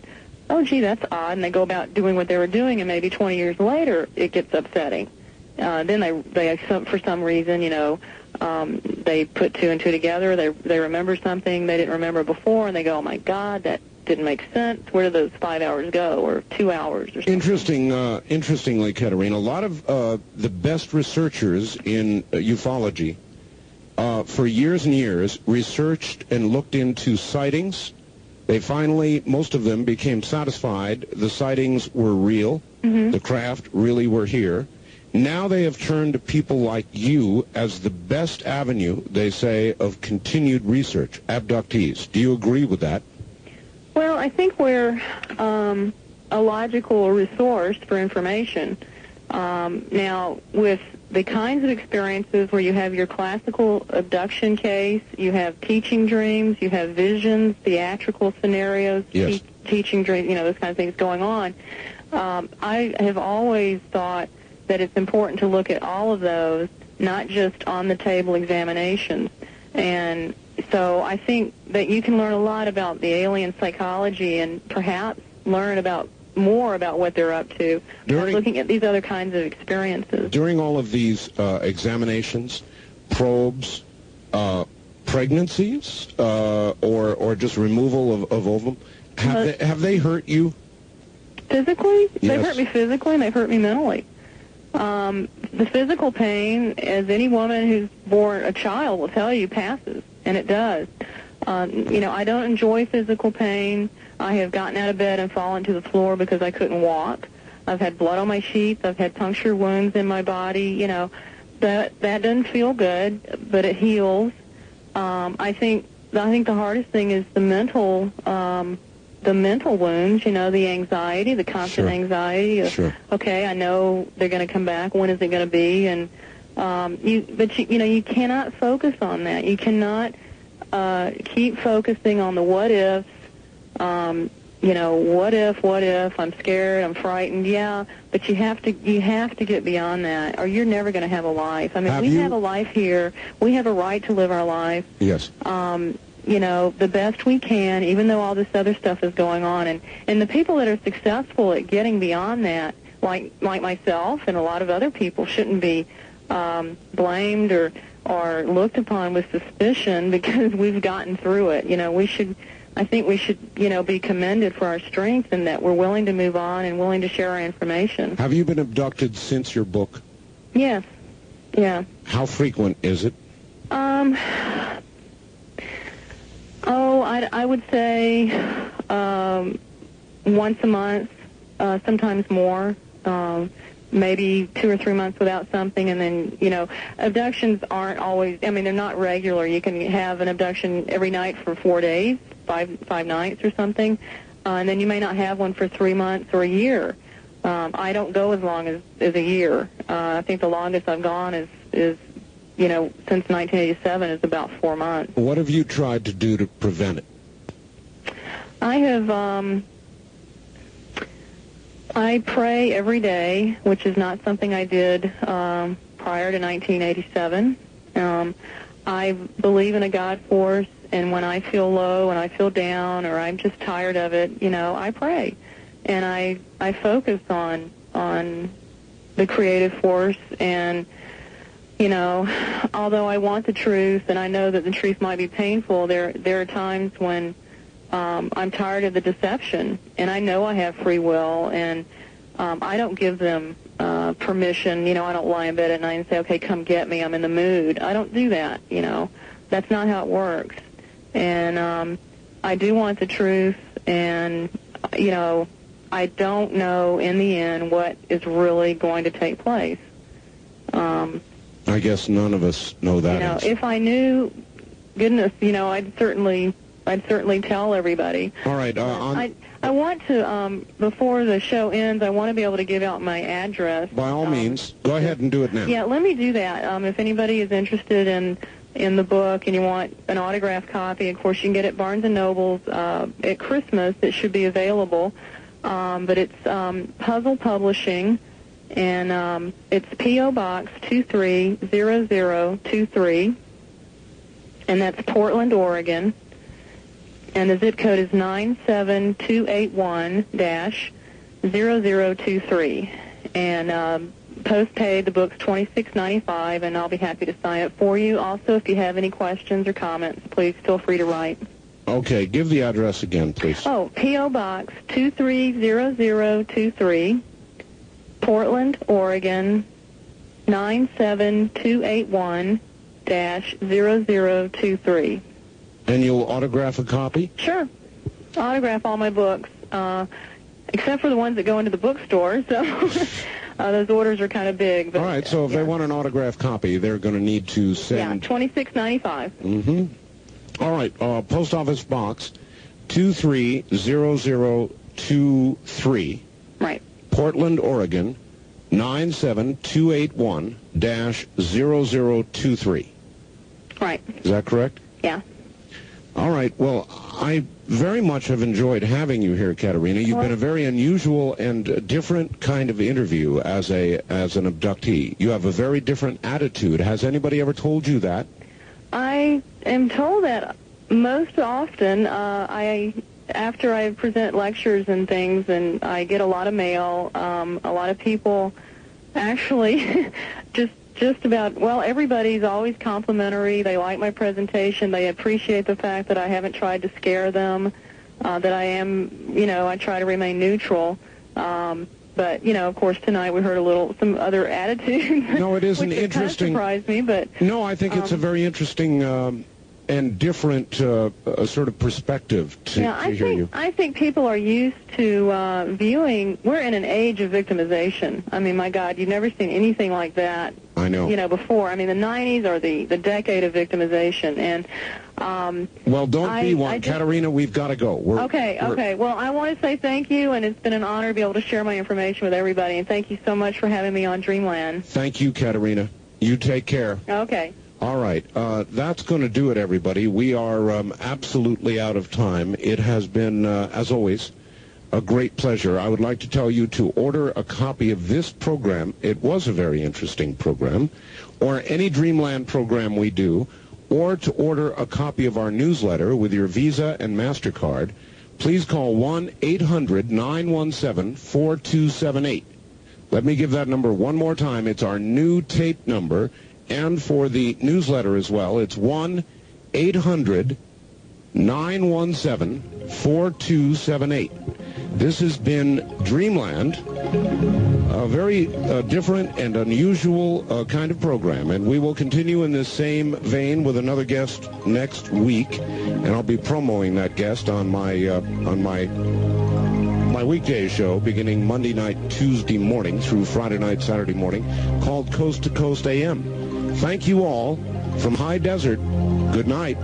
oh, gee, that's odd, and they go about doing what they were doing, and maybe 20 years later it gets upsetting. Then they for some reason, you know, they put two and two together. They remember something they didn't remember before, and they go, oh my God, that didn't make sense. Where did those 5 hours go, or 2 hours, or something? Interestingly, Katarina, a lot of the best researchers in ufology for years and years researched and looked into sightings. They finally, most of them, became satisfied the sightings were real. Mm-hmm. The craft really were here. Now they have turned to people like you as the best avenue, they say, of continued research, abductees. Do you agree with that? Well, I think we're a logical resource for information. Now, with the kinds of experiences where you have your classical abduction case, you have teaching dreams, you have visions, theatrical scenarios, yes. Teaching dreams, you know, those kinds of things going on, I have always thought that it's important to look at all of those, not just on-the-table examinations. And so I think that you can learn a lot about the alien psychology and perhaps learn more about what they're up to by looking at these other kinds of experiences. During all of these examinations, probes, pregnancies, or just removal of ovum, have they hurt you? Physically? Yes. They've hurt me physically, and they've hurt me mentally. The physical pain, as any woman who's born a child will tell you, passes, and it does. You know, I don't enjoy physical pain. I have gotten out of bed and fallen to the floor because I couldn't walk. I've had blood on my sheets. I've had puncture wounds in my body. You know, that doesn't feel good, but it heals. I think the hardest thing is the mental wounds. You know, the anxiety, the constant anxiety. Sure. Okay, I know they're going to come back. When is it going to be? And you know, you cannot focus on that. You cannot keep focusing on the what ifs. You know, what if, I'm scared, I'm frightened, yeah, but you have to get beyond that, or you're never going to have a life. I mean, we have a life here. We have a right to live our life. Yes. You know, the best we can, even though all this other stuff is going on. And the people that are successful at getting beyond that, like myself and a lot of other people, shouldn't be blamed or looked upon with suspicion because we've gotten through it. You know, I think we should, you know, be commended for our strength and that we're willing to move on and willing to share our information. Have you been abducted since your book? Yes. Yeah. How frequent is it? I would say once a month, sometimes more. maybe 2 or 3 months without something, and then, abductions aren't always, they're not regular. You can have an abduction every night for 4 days, five nights or something, and then you may not have one for 3 months or a year. I don't go as long as a year. I think the longest I've gone is since 1987 is about 4 months. What have you tried to do to prevent it? I have, I pray every day, which is not something I did prior to 1987. I believe in a God force, and when I feel low and I feel down or I'm just tired of it, I pray. And I focus on the creative force, and, although I want the truth and I know that the truth might be painful, there are times when I'm tired of the deception, and I know I have free will, and I don't give them permission. I don't lie in bed at night and say, okay, come get me, I'm in the mood. I don't do that, That's not how it works. And I do want the truth, and, I don't know in the end what is really going to take place. I guess none of us know that. If I knew, goodness, I'd certainly tell everybody. All right. I want to, before the show ends, I want to be able to give out my address. By all means, go ahead and do it now. Yeah, let me do that. If anybody is interested in the book and you want an autographed copy, of course you can get it at Barnes & Noble's at Christmas. It should be available. But it's Puzzle Publishing, and it's P.O. Box 230023, and that's Portland, Oregon. And the zip code is 97281-0023. And post-paid, the book's $26.95, and I'll be happy to sign it for you. Also, if you have any questions or comments, please feel free to write. Okay, give the address again, please. Oh, P.O. Box 230023, Portland, Oregon, 97281-0023. And you'll autograph a copy? Sure. Autograph all my books, except for the ones that go into the bookstore, so those orders are kind of big. But, all right, so if they want an autographed copy, they're going to need to send... Yeah, $26.95. Mm-hmm. All right, Post Office Box 230023. Right. Portland, Oregon, 97281-0023. Right. Is that correct? Yeah. All right. Well, I very much have enjoyed having you here, Katarina. You've been a very unusual and different kind of interview as an abductee. You have a very different attitude. Has anybody ever told you that? I am told that most often. After I present lectures and things, and I get a lot of mail, a lot of people actually just about, well, everybody's always complimentary. They like my presentation. They appreciate the fact that I haven't tried to scare them, that I am, I try to remain neutral. But, of course, tonight we heard some other attitudes. No, it is an interesting... kind of surprised me, but... No, I think it's a very interesting and different sort of perspective to hear you. I think people are used to viewing... We're in an age of victimization. I mean, my God, you've never seen anything like that. I know. Before. I mean, the 90s are the decade of victimization, and... well, don't be one. Katarina, we've got to go. Okay. Well, I want to say thank you, and it's been an honor to be able to share my information with everybody, and thank you so much for having me on Dreamland. Thank you, Katarina. You take care. Okay. All right. That's going to do it, everybody. We are absolutely out of time. It has been, as always, a great pleasure. I would like to tell you to order a copy of this program. It was a very interesting program, or any Dreamland program we do, or to order a copy of our newsletter with your Visa and MasterCard. Please call 1-800-917-4278. Let me give that number one more time. It's our new tape number, and for the newsletter as well, it's 1-800-917-4278. This has been Dreamland, a very different and unusual kind of program, and we will continue in this same vein with another guest next week, and I'll be promoting that guest on my my weekday show beginning Monday night, Tuesday morning through Friday night, Saturday morning, called Coast to Coast AM. Thank you all from High Desert. Good night.